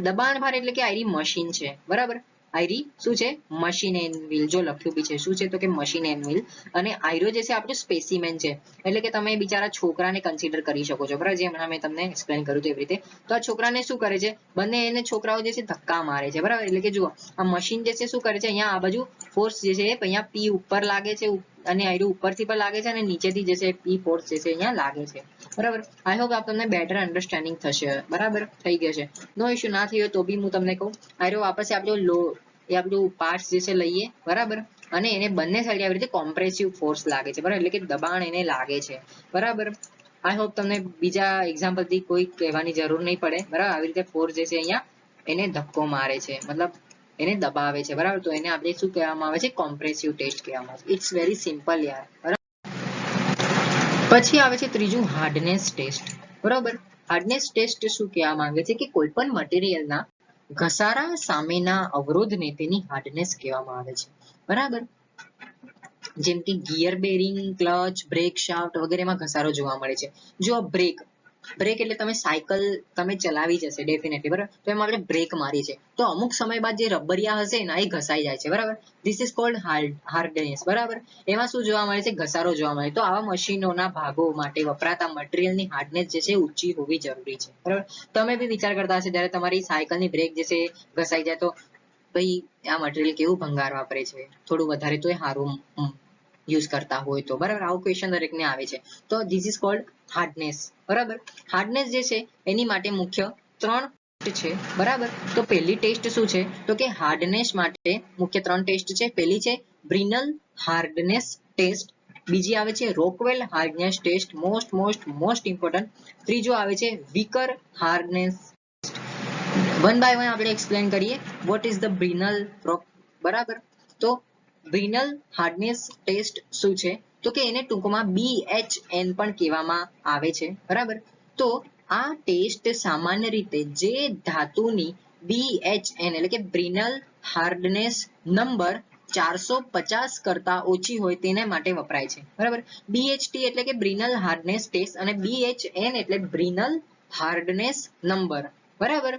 દબાણ ભાર એટલે કે આયરી મશીન છે. બરાબર, આયરી શું છે મશીન એનવીલ, જો લખ્યું બી છે શું છે તો કે મશીન એનવીલ, અને આયરો જે છે આપણું સ્પેસીમેન છે, એટલે કે તમે બિચારા છોકરાને કન્સિડર કરી શકો છો. બરાબર, જેમ મેં તમને એક્સપ્લેન કર્યું હતું એવી રીતે. તો આ છોકરાને શું કરે છે, બંને એને છોકરાઓ જે છે ધક્કા મારે છે. બરાબર, એટલે કે જુઓ આ મશીન જે છે શું કરે છે, અહીંયા આ બાજુ ફોર્સ જે છે અહીંયા પી ઉપર લાગે છે અને આયરો ઉપરથી પણ લાગે છે અને નીચેથી જે છે પી ફોર્સ જે છે અહીંયા લાગે છે. બરાબર, આઈ હોપ તમને બેટર અન્ડરસ્ટેન્ડિંગ થશે. બરાબર, થઈ ગયો છે, નો ઇશ્યુ. ના થયો તો બી હું તમને કહું, આયરો વાપસ આપણો લો એ આપણું પાર્ટ જે છે લઈએ. બરાબર, અને એને બંને સાઈડ આવી રીતે કોમ્પ્રેસિવ ફોર્સ લાગે છે. બરાબર, એટલે કે દબાણ એને લાગે છે. બરાબર, આઈ હોપ તમને બીજા એક્ઝામ્પલ થી કોઈ કહેવાની જરૂર નહીં પડે. બરાબર, આવી રીતે ફોર્સ જે છે અહીંયા એને ધક્કો મારે છે, મતલબ એને દબાવે છે. બરાબર, તો એને આપણે શું કહેવામાં આવે છે, કોમ્પ્રેસિવ ટેસ્ટ કહેવામાં આવે છે. ઇટ્સ વેરી સિમ્પલ યાર. બરાબર, પછી આવે છે ત્રીજું હાર્ડનેસ ટેસ્ટ. બરાબર, હાર્ડનેસ ટેસ્ટ શું કહેવા માંગે છે કે કોઈ પણ મટીરિયલના ઘસારા સામેના અવરોધને તેની હાર્ડનેસ કહેવામાં આવે છે. બરાબર, જેમ કે gear bearing, clutch, brake shaft વગેરેમાં ઘસારો જોવા મળે છે. જો બ્રેક એટલે તમે સાયકલ તમે ચલાવી જશે ડેફિનેટલી. બરાબર, તો એમાં આપણે બ્રેક મારી છે, તો અમુક સમય બાદ જે રબરિયા હશે ને એ ઘસાઈ જાય છે. બરાબર, ધીસ ઇઝ કોલ્ડ હાર્ડનેસ. બરાબર, એમાં શું જોવા મળે છે, ઘસારો જોવા મળે. તો આવા મશીનોના ભાગો માટે વપરાતા મટીરિયલની હાર્ડનેસ જે છે ઊંચી હોવી જરૂરી છે. બરાબર, તમે બી વિચાર કરતા હશે જ્યારે તમારી સાયકલની બ્રેક જે છે ઘસાઈ જાય તો ભાઈ આ મટીરિયલ કેવું ભંગાર વાપરે છે, થોડું વધારે તો એ સારું યુઝ કરતા હોય તો. બરાબર, આવું ક્વેશ્ચન દરેકને આવે છે. તો ધીસ ઇઝ કોલ્ડ હાર્ડનેસ. બરાબર, હાર્ડનેસ જે છે એની માટે મુખ્ય 3 ટેસ્ટ છે. બરાબર, તો પહેલી ટેસ્ટ શું છે તો કે હાર્ડનેસ માટે મુખ્ય 3 ટેસ્ટ છે. પહેલી છે બ્રિનલ હાર્ડનેસ ટેસ્ટ, બીજી આવે છે Rockwell hardness test, most important. ત્રીજો આવે છે Vicker hardness. One by one આપણે એક્સપ્લેન કરીએ. What is the Brinell rock. બરાબર, તો બ્રિનલ હાર્ડનેસ ટેસ્ટ શું છે તો કે એને ટૂંકમાં BHN પણ કહેવામાં આવે છે. બરાબર, તો આ ટેસ્ટ સામાન્ય રીતે જે ધાતુની BHN એટલે કે બ્રિનલ હાર્ડનેસ નંબર 450 કરતા ઓછી હોય તેને માટે વપરાય છે. બરાબર, BHT એટલે કે બ્રિનલ હાર્ડનેસ ટેસ્ટ અને BHN એટલે બ્રિનલ હાર્ડનેસ નંબર. બરાબર,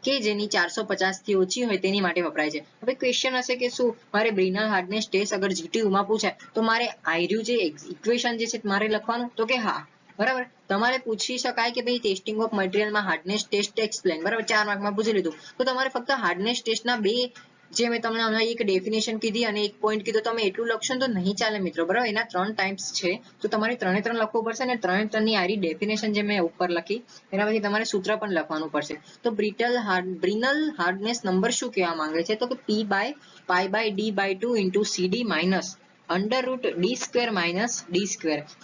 કે જેની 450 થી ઓછી હોય તેની માટે વપરાય છે. હવે ક્વેશ્ચન હશે કે શું મારે બ્રિનલ હાર્ડનેસ ટેસ્ટ અગર GTU માં પૂછાય તો મારે આયર્યું જે ઇક્વેશન જે છે મારે લખવાનું, તો કે હા, બરાબર. તમારે પૂછી શકાય કે ભાઈ ટેસ્ટિંગ ઓફ મટીરિયલમાં હાર્ડનેસ ટેસ્ટ એક્સપ્લેન, બરાબર, 4 માર્કમાં પૂછી લીધું તો તમારે ફક્ત હાર્ડનેસ ટેસ્ટના બે જે મેં તમને હમણાં એક ડેફિનેશન કીધી અને એક પોઈન્ટ કીધો, તમે એટલું લખશો તો નહીં ચાલે મિત્રો, બરાબર. એના 3 ટાઈપ્સ છે તો તમારે 3 લખવું પડશે અને 3 ની આરી ડેફિનેશન જે મેં ઉપર લખી એના પછી તમારે સૂત્ર પણ લખવાનું પડશે. તો બ્રિનલ હાર્ડનેસ નંબર શું કહેવા માંગે છે તો કે P/π/d/2 * CD minus √d² minus d²,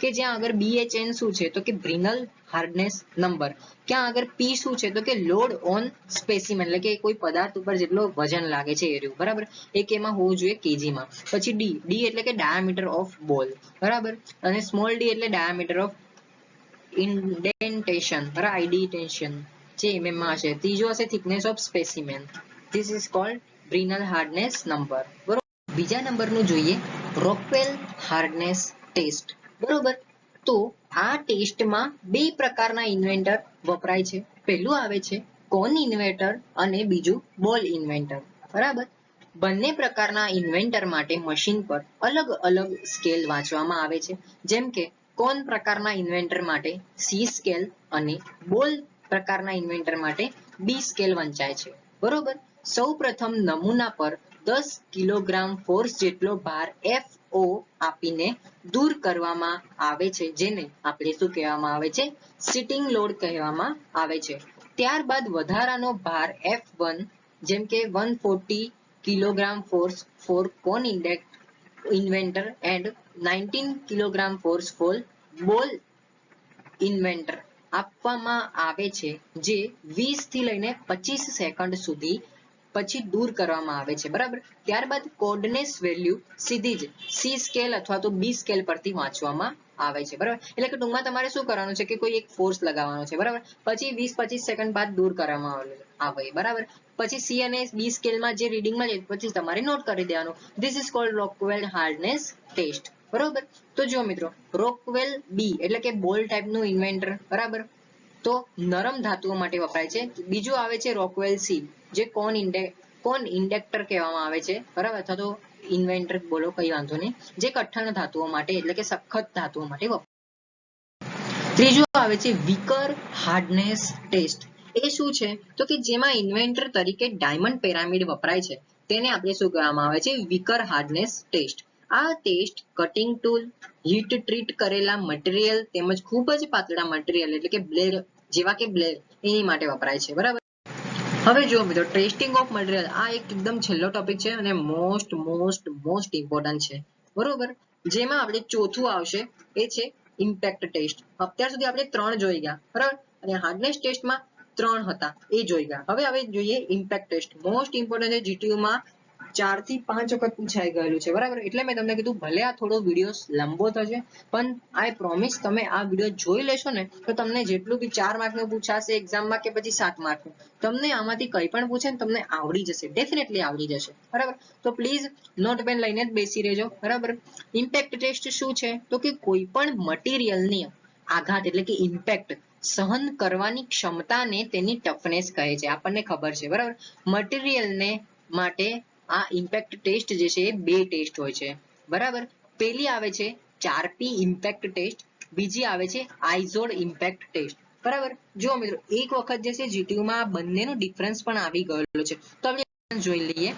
કે જ્યાં આગળ BHN શું છે તો કે બ્રિનલ હાર્ડનેસ નંબર, ક્યાં આગળ P શું છે તો કે લોડ ઓન સ્પેસિમેન, એટલે કે કોઈ પદાર્થ ઉપર જેટલો વજન લાગે છે એ રહ્યું, બરાબર. એક એમાં હોવું જોઈએ kg માં. પછી D એટલે કે ડાયામીટર ઓફ બોલ, બરાબર, અને સ્મોલ d એટલે ડાયામીટર ઓફ ઇન્ડેન્ટેશન, બરાબર, ઇન્ડેન્ટેશન જે mm માં હશે. ત્રીજો હશે thickness of specimen. This is called Brinell hardness number, બરાબર. બીજા નંબરનું જોઈએ રોકવેલ હાર્ડનેસ ટેસ્ટ, બરોબર. તો આ ટેસ્ટમાં બે પ્રકારના ઇન્વેન્ટર વપરાય છે. પહેલું આવે છે કોન ઇન્વેન્ટર અને બીજું બોલ ઇન્વેન્ટર, બરાબર. બંને પ્રકારના ઇન્વેન્ટર માટે મશીન પર અલગ અલગ સ્કેલ વાંચવામાં આવે છે. જેમ કે કોન પ્રકારના ઇન્વેન્ટર માટે C સ્કેલ અને બોલ પ્રકારના ઇન્વેન્ટર માટે B સ્કેલ વંચાય છે, બરોબર. સૌપ્રથમ નમૂના પર 10 કિલોગ્રામ ફોર્સ જેટલો ભાર FO આપીને દૂર કરવામાં આવે છે, જેને આપણે શું કહેવામાં આવે છે, સિટિંગ લોડ કહેવામાં આવે છે. ત્યારબાદ વધારાનો ભાર F1 જેમ કે 140 kilogram force for cone inventor and 19 kilogram force for ball inventor આપવામાં આવે છે, જે 20 થી લઈને 25 સેકન્ડ સુધી પછી દૂર કરવામાં આવે છે, બરાબર. ત્યારબાદ કોર્ડનેસ વેલ્યુ સીધી જ C સ્કેલ અથવા તો B સ્કેલ પરથી વાંચવામાં આવે છે, બરાબર. એટલે કે ટૂંકમાં તમારે શું કરવાનું છે કે કોઈ એક ફોર્સ લગાવવાનો છે, બરાબર, પછી 20-25 સેકન્ડ બાદ દૂર કરવામાં આવે, બરાબર. પછી C અને B સ્કેલમાં જે રીડિંગ મળે પછી તમારે નોટ કરી દેવાનું. This is called Rockwell hardness test, બરોબર. તો જો મિત્રો રોકવેલ B એટલે કે બોલ ટાઈપનું ઇન્વેન્ટર, બરાબર, તો નરમ ધાતુઓ માટે વપરાય છે. બીજું આવે છે રોકવેલ C જે કોન ઇન્ડેક્ટર કહેવામાં આવે છે, બરાબર, અથવા તો ઇન્વેન્ટર બોલો કઈ વાંધો નહીં, જે કઠણ ધાતુઓ માટે એટલે કે સખત ધાતુઓ માટે વપરાય. ત્રીજું આવે છે વિકર હાર્ડનેસ ટેસ્ટ. એ શું છે તો કે જેમાં ઇન્વેન્ટર તરીકે ડાયમંડ પિરામિડ વપરાય છે તેને આપણે શું કહેવામાં આવે છે, વિકર હાર્ડનેસ ટેસ્ટ. આ test cutting tool, heat treat કરેલા મટીરિયલ તેમજ ખૂબ જ પાતળા મટીરિયલ એટલે કે બ્લેડ જેવા કે બ્લેડ એની માટે વપરાય છે, બરાબર. હવે જો મિત્રો ટેસ્ટિંગ ઓફ મટીરિયલ આ એકદમ છેલ્લો ટોપિક છે અને મોસ્ટ ઇમ્પોર્ટન્ટ છે, બરોબર. જેમાં આપણે ચોથું આવશે એ છે ઇમ્પેક્ટ ટેસ્ટ. અત્યાર સુધી આપણે 3 જોઈ ગયા, બરાબર, અને હાર્ડનેસ ટેસ્ટમાં 3 હતા એ જોઈ ગયા. હવે જોઈએ ઇમ્પેક્ટ ટેસ્ટ. મોસ્ટ ઇમ્પોર્ટન્ટ છે, GTU માં 4 થી 5 વખત પૂછાઈ ગયેલું છે, બરાબર. એટલે મેં તમને કીધું ભલે આ થોડો વિડિયો લાંબો થશે પણ આઈ પ્રોમિસ તમે આ વિડિયો જોઈ લેશો ને તો તમને જેટલું બી 4 માર્કનું પૂછાશે એક્ઝામમાં કે પછી 7 માર્કનું, તમને આમાંથી કંઈ પણ પૂછે ને તમને આવડી જશે, ડેફિનેટલી આવડી જશે, બરાબર. તો પ્લીઝ નોટ પેન લઈને જ બેસી રહેજો, બરાબર. ઇમ્પેક્ટ ટેસ્ટ શું છે તો કે કોઈ પણ મટીરિયલની આઘાત એટલે કે ઇમ્પેક્ટ સહન કરવાની ક્ષમતાને તેની ટફનેસ કહે છે, આપણને ખબર છે, બરાબર. મટીરિયલને માટે આ ઇમ્પેક્ટ ટેસ્ટ જે છે એ 2 ટેસ્ટ હોય છે, બરાબર. પહેલી આવે છે 4P ઇમ્પેક્ટ ટેસ્ટ, બીજી આવે છે આઇઝોડ ઇમ્પેક્ટ ટેસ્ટ, બરાબર. જો મિત્રો એક વખત જે છે GTU માં બંનેનો ડિફરન્સ પણ આવી ગયેલો છે તો આપણે જોઈ લઈએ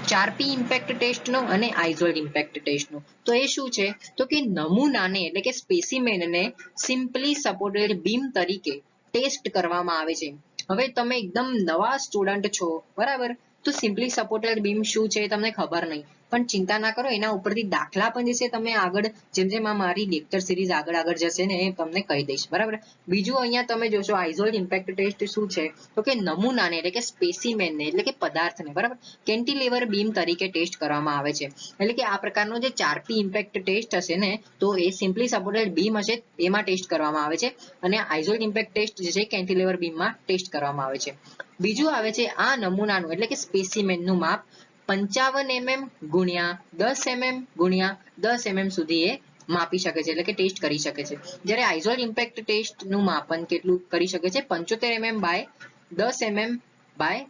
4P ઇમ્પેક્ટ ટેસ્ટનો અને આઇઝોડ ઇમ્પેક્ટ ટેસ્ટનો. તો એ શું છે તો કે નમૂનાને એટલે કે સ્પેસિમેનને સિમ્પલી સપોર્ટેડ બીમ તરીકે ટેસ્ટ કરવામાં આવે છે. હવે તમે એકદમ નવા સ્ટુડન્ટ છો, બરાબર, તો સિમ્પલી સપોર્ટેડ બીમ શું છે તમને ખબર નહીં, પણ ચિંતા ના કરો, એના ઉપરથી દાખલા પણ જશે તમે આગળ જેમ જેમ આ મારી લેક્ચર સિરીઝ આગળ જશે ને એ તમને કહી દઈશ, બરાબર. બીજું અહીંયા તમે જોશો આઇઝોડ ઇમ્પેક્ટ ટેસ્ટ શું છે તો કે નમૂનાને એટલે કે સ્પેસિમેનને એટલે કે પદાર્થને, બરાબર, કેન્ટિલેવર બીમ તરીકે ટેસ્ટ કરવામાં આવે છે. એટલે કે આ પ્રકારનો જે 4P ઇમ્પેક્ટ ટેસ્ટ હશે ને તો એ સિમ્પલી સપોર્ટેડ બીમ હશે એમાં ટેસ્ટ કરવામાં આવે છે અને આઇઝોડ ઇમ્પેક્ટ ટેસ્ટ જે છે કેન્ટિલેવર બીમમાં ટેસ્ટ કરવામાં આવે છે. બીજું આવે છે આ નમૂનાનું એટલે કે સ્પેસિમેનનું માપ 55 mm ગુણ્યા 10 mm ગુણ્યા 10 mm સુધી એ માપી શકે છે એટલે કે ટેસ્ટ કરી શકે છે. જ્યારે આઇઝોડ ઇમ્પેક્ટ ટેસ્ટનું માપન કેટલું કરી શકે છે 75 mm by 10 mm by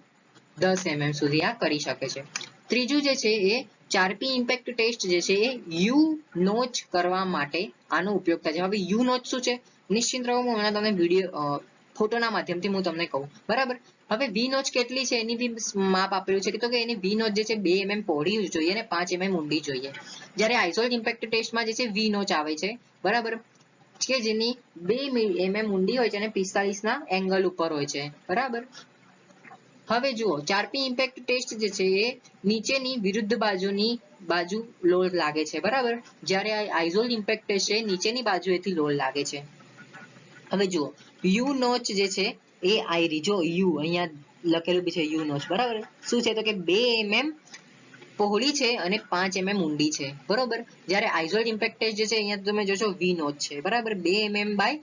10 mm સુધી આ કરી શકે છે. ત્રીજું જે છે એ 4P ઇમ્પેક્ટ ટેસ્ટ જે છે એ યુ નોચ કરવા માટે આનો ઉપયોગ થાય છે. હવે યુ નોચ શું છે? નિશ્ચિત રહો, હું તમને વિડીયો ફોટોના માધ્યમથી હું તમને કહું, બરાબર. હવે વી નોચ કેટલી છે એની બી માપ આપેલું છે, તો કે એની વી નોચ જે છે 2 mm પહોળી જોઈએ અને 5 mm ઊંડી જોઈએ. જ્યારે આઇસોલ ઇમ્પેક્ટ ટેસ્ટમાં જે છે વી નોચ આવે છે, બરાબર, કે જેની 2 mm ઊંડી હોય છે અને 45 ના એંગલ ઉપર હોય છે, બરાબર. હવે જુઓ 4P ઇમ્પેક્ટ ટેસ્ટ જે છે એ નીચેની વિરુદ્ધ બાજુ લોડ લાગે છે, બરાબર. જ્યારે આઇસોલ ઇમ્પેક્ટ ટેસ્ટ છે નીચેની બાજુએથી લોડ લાગે છે. હવે જુઓ યુ નોચ જે છે એ આયરી, જો યુ અહીંયા લખેલું બી છે યુ નોચ, બરાબર. શું છે? તો કે 2 mm પહોળી છે અને 5 mm ઊંડી છે, બરોબર. જ્યારે આઇસોલ ઇમ્પેક્ટ ટેસ્ટ જે છે અહીંયા તમે જોશો વી નોચ છે, બરાબર, 2 mm બાય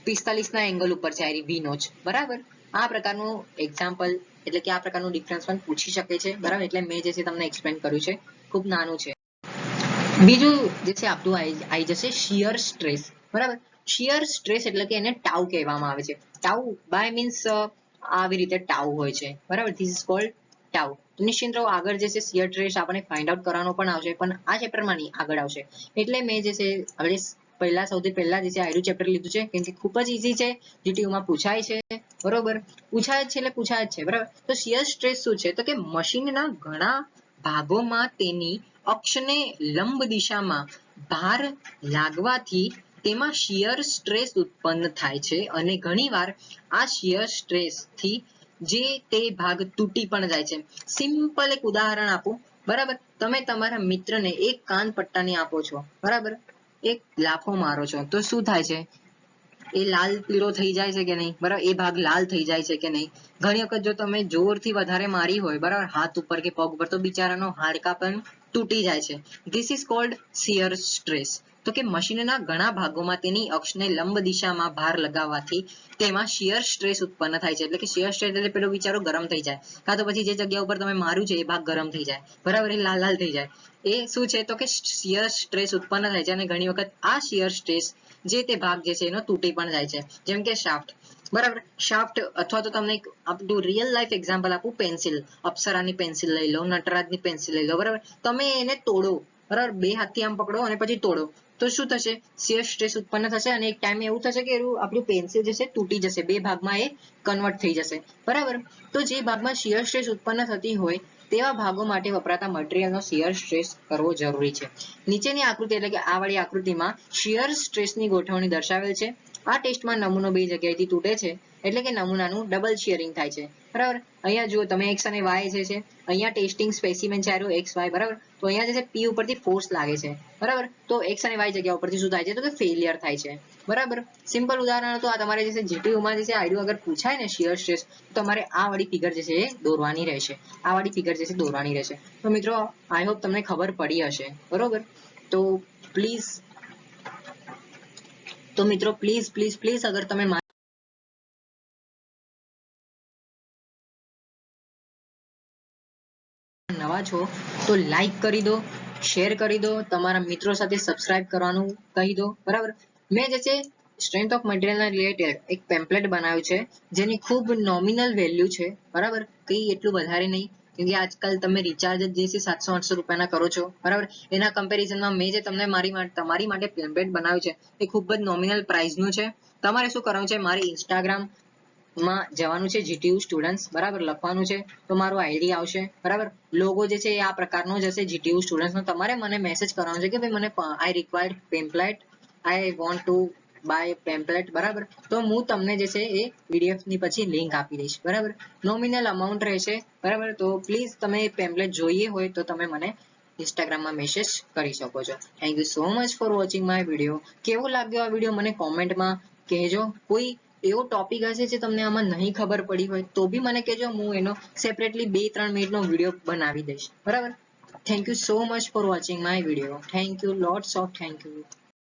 45 ના એંગલ ઉપર છે આયરી વી નોચ, બરાબર. આ પ્રકારનું એક્ઝામ્પલ એટલે કે આ પ્રકારનું ડિફરન્સ પણ પૂછી શકે છે, બરાબર. એટલે મેં જે છે તમને એક્સપ્લેન કર્યું છે, ખૂબ નાનું છે. બીજું જે છે આપણું આવી જશે શિયર સ્ટ્રેસ, બરાબર. શિયર સ્ટ્રેસ એટલે કે એને ટાઉ કહેવામાં આવે છે. ટાઉ બાય મીન્સ આવી રીતે ટાઉ હોય છે, બરાબર. This is cold tau. નિશ્ચિત રહો, આગળ જે છે શિયર સ્ટ્રેસ આપણે ફાઇન્ડ આઉટ કરવાનો પણ આવશે, પણ આ ચેપ્ટરમાં નહીં, આગળ આવશે. એટલે મેં જે છે આપણે સૌથી પહેલા જે છે આયરું ચેપ્ટર લીધું છે, કેમ કે ખૂબ જ ઈઝી છે, જીટીયુમાં પૂછાય છે, બરોબર. પૂછાય જ છે એટલે પૂછાય જ છે, બરાબર. તો શિયર સ્ટ્રેસ શું છે? તો કે મશીનના ઘણા ભાગોમાં તેની અક્ષને લંબ દિશામાં ભાર લાગવાથી તેમાં શિયર સ્ટ્રેસ ઉત્પન્ન થાય છે અને ઘણીવાર આ શિયર સ્ટ્રેસથી જે તે ભાગ તૂટી પણ જાય છે. સિમ્પલ એક ઉદાહરણ આપું, બરાબર. તમે તમારા મિત્રને એક કાન પટ્ટાની આપો છો, બરાબર, એક લાફો મારો છો, તો શું થાય છે? એ લાલ પીળો થઈ જાય છે કે નહીં, બરાબર. એ ભાગ લાલ થઈ જાય છે કે નહીં? ઘણી વખત જો તમે જોરથી વધારે મારી હોય, બરાબર, હાથ ઉપર કે પગ ઉપર, તો બિચારાનો હાડકા પણ તૂટી જાય છે. This is cold shear stress. તો કે મશીનના ઘણા ભાગોમાં તેની અક્ષને લંબ દિશામાં ભાર લગાવવાથી તેમાં શિયર સ્ટ્રેસ ઉત્પન્ન થાય છે. એટલે કે શિયર સ્ટ્રેસ એટલે પેલો બિચારો ગરમ થઈ જાય, કાં તો પછી જે જગ્યા ઉપર તમે માર્યું છે એ ભાગ ગરમ થઈ જાય, બરાબર, એ લાલ લાલ થઈ જાય. એ શું છે? તો કે શિયર સ્ટ્રેસ ઉત્પન્ન થાય છે અને ઘણી વખત આ શિયર સ્ટ્રેસ જે તે ભાગ જે છે એનો તૂટી પણ જાય છે. જેમ કે શાફ્ટ, બરાબર. શાફ્ટ અથવા તો તમને આપણું રિયલ લાઈફ એક્ઝામ્પલ આપું, પેન્સિલ, અપ્સરાની પેન્સિલ લઈ લો, નટરાજની પેન્સિલ લઈ લો, બરાબર. તમે એને તોડો, બરાબર, 2 હાથથી આમ પકડો અને પછી તોડો, તો શું થશે? શિયર સ્ટ્રેસ ઉત્પન્ન થશે અને એક ટાઈમે એવું થશે કે આપણું પેન્સિલ જે છે તૂટી જશે, 2 ભાગમાં એ કન્વર્ટ થઈ જશે, બરાબર. તો જે ભાગમાં શિયર સ્ટ્રેસ ઉત્પન્ન થતી હોય તેવા ભાગો માટે વપરાતા મટીરિયલનો શિયર સ્ટ્રેસ કરવો જરૂરી છે. નીચેની આકૃતિ એટલે કે આ વાળી આકૃતિમાં શિયર સ્ટ્રેસની ગોઠવણી દર્શાવેલ છે. આ ટેસ્ટમાં નમૂનો 2 જગ્યાએથી તૂટે છે, એટલે કે નમૂનાનું ડબલ શિયરિંગ થાય છે, બરાબર. અહીંયા જુઓ તમે x અને y જે છે, અહીંયા ટેસ્ટિંગ સ્પેસિમેન છે xy, બરાબર. તો અહીંયા જે છે p ઉપરથી ફોર્સ લાગે છે, બરાબર. તો x અને y જગ્યા ઉપરથી શું થાય છે? તો કે ફેલિયર થાય છે, બરાબર. સિમ્પલ ઉદાહરણ હતું આ. તમારે જે છે જીટીયુમાં જે છે આયરું અગર પૂછાય ને શિયર સ્ટ્રેસ, તો તમારે આ વાળી ફિગર જે છે એ દોરવાની રહેશે, આ વાળી ફિગર જે છે દોરવાની રહેશે. તો મિત્રો આઈ હોપ તમને ખબર પડી હશે, બરોબર. તો પ્લીઝ પ્લીઝ અગર તમે નવા છો તો લાઈક કરી દો, શેર કરી દો, તમારા મિત્રો સાથે સબસ્ક્રાઇબ કરવાનું કહી દો, બરાબર. મેં જે છે સ્ટ્રેન્થ ઓફ મટીરિયલના રિલેટેડ એક પેમ્પલેટ બનાવ્યું છે, જેની ખૂબ નોમિનલ વેલ્યુ છે, બરાબર. કંઈ એટલું વધારે નહીં, કેમ કે આજકાલ તમે રિચાર્જ જે છે 700-800 રૂપિયાના કરો છો, બરાબર. એના કમ્પેરિઝનમાં મેં જે તમને તમારી માટે પેમ્પલેટ બનાવ્યું છે એ ખૂબ જ નોમિનલ પ્રાઇસનું છે. તમારે શું કરવાનું છે? મારી ઇન્સ્ટાગ્રામમાં જવાનું છે, જીટીયુ સ્ટુડન્ટ્સ, બરાબર, લખવાનું છે, તો મારું આઈડી આવશે, બરાબર. લોગો જે છે એ આ પ્રકારનો જ હશે જીટીયુ સ્ટુડન્ટ્સનો. તમારે મને મેસેજ કરવાનો છે કે ભાઈ મને I required pamphlet, I want to buy pamphlet, બરાબર. તો હું તમને જે છે એ પીડીએફ ની પછી લિંક આપી દઈશ, બરાબર. નોમિનલ અમાઉન્ટ રહેશે, બરાબર. તો પ્લીઝ તમે પેમ્પલેટ જોઈએ હોય તો તમે મને ઇન્સ્ટાગ્રામમાં મેસેજ કરી શકો છો. Thank you so much for watching my video. કેવો લાગ્યો આ વિડીયો મને કોમેન્ટમાં કહેજો. કોઈ એવો ટોપિક હશે જે તમને આમાં નહીં ખબર પડી હોય તો બી મને કહેજો, હું એનો સેપરેટલી 2-3 મિનિટનો વિડીયો બનાવી દઈશ, બરાબર. Thank you so much for watching my video. Thank you, lots of thank you.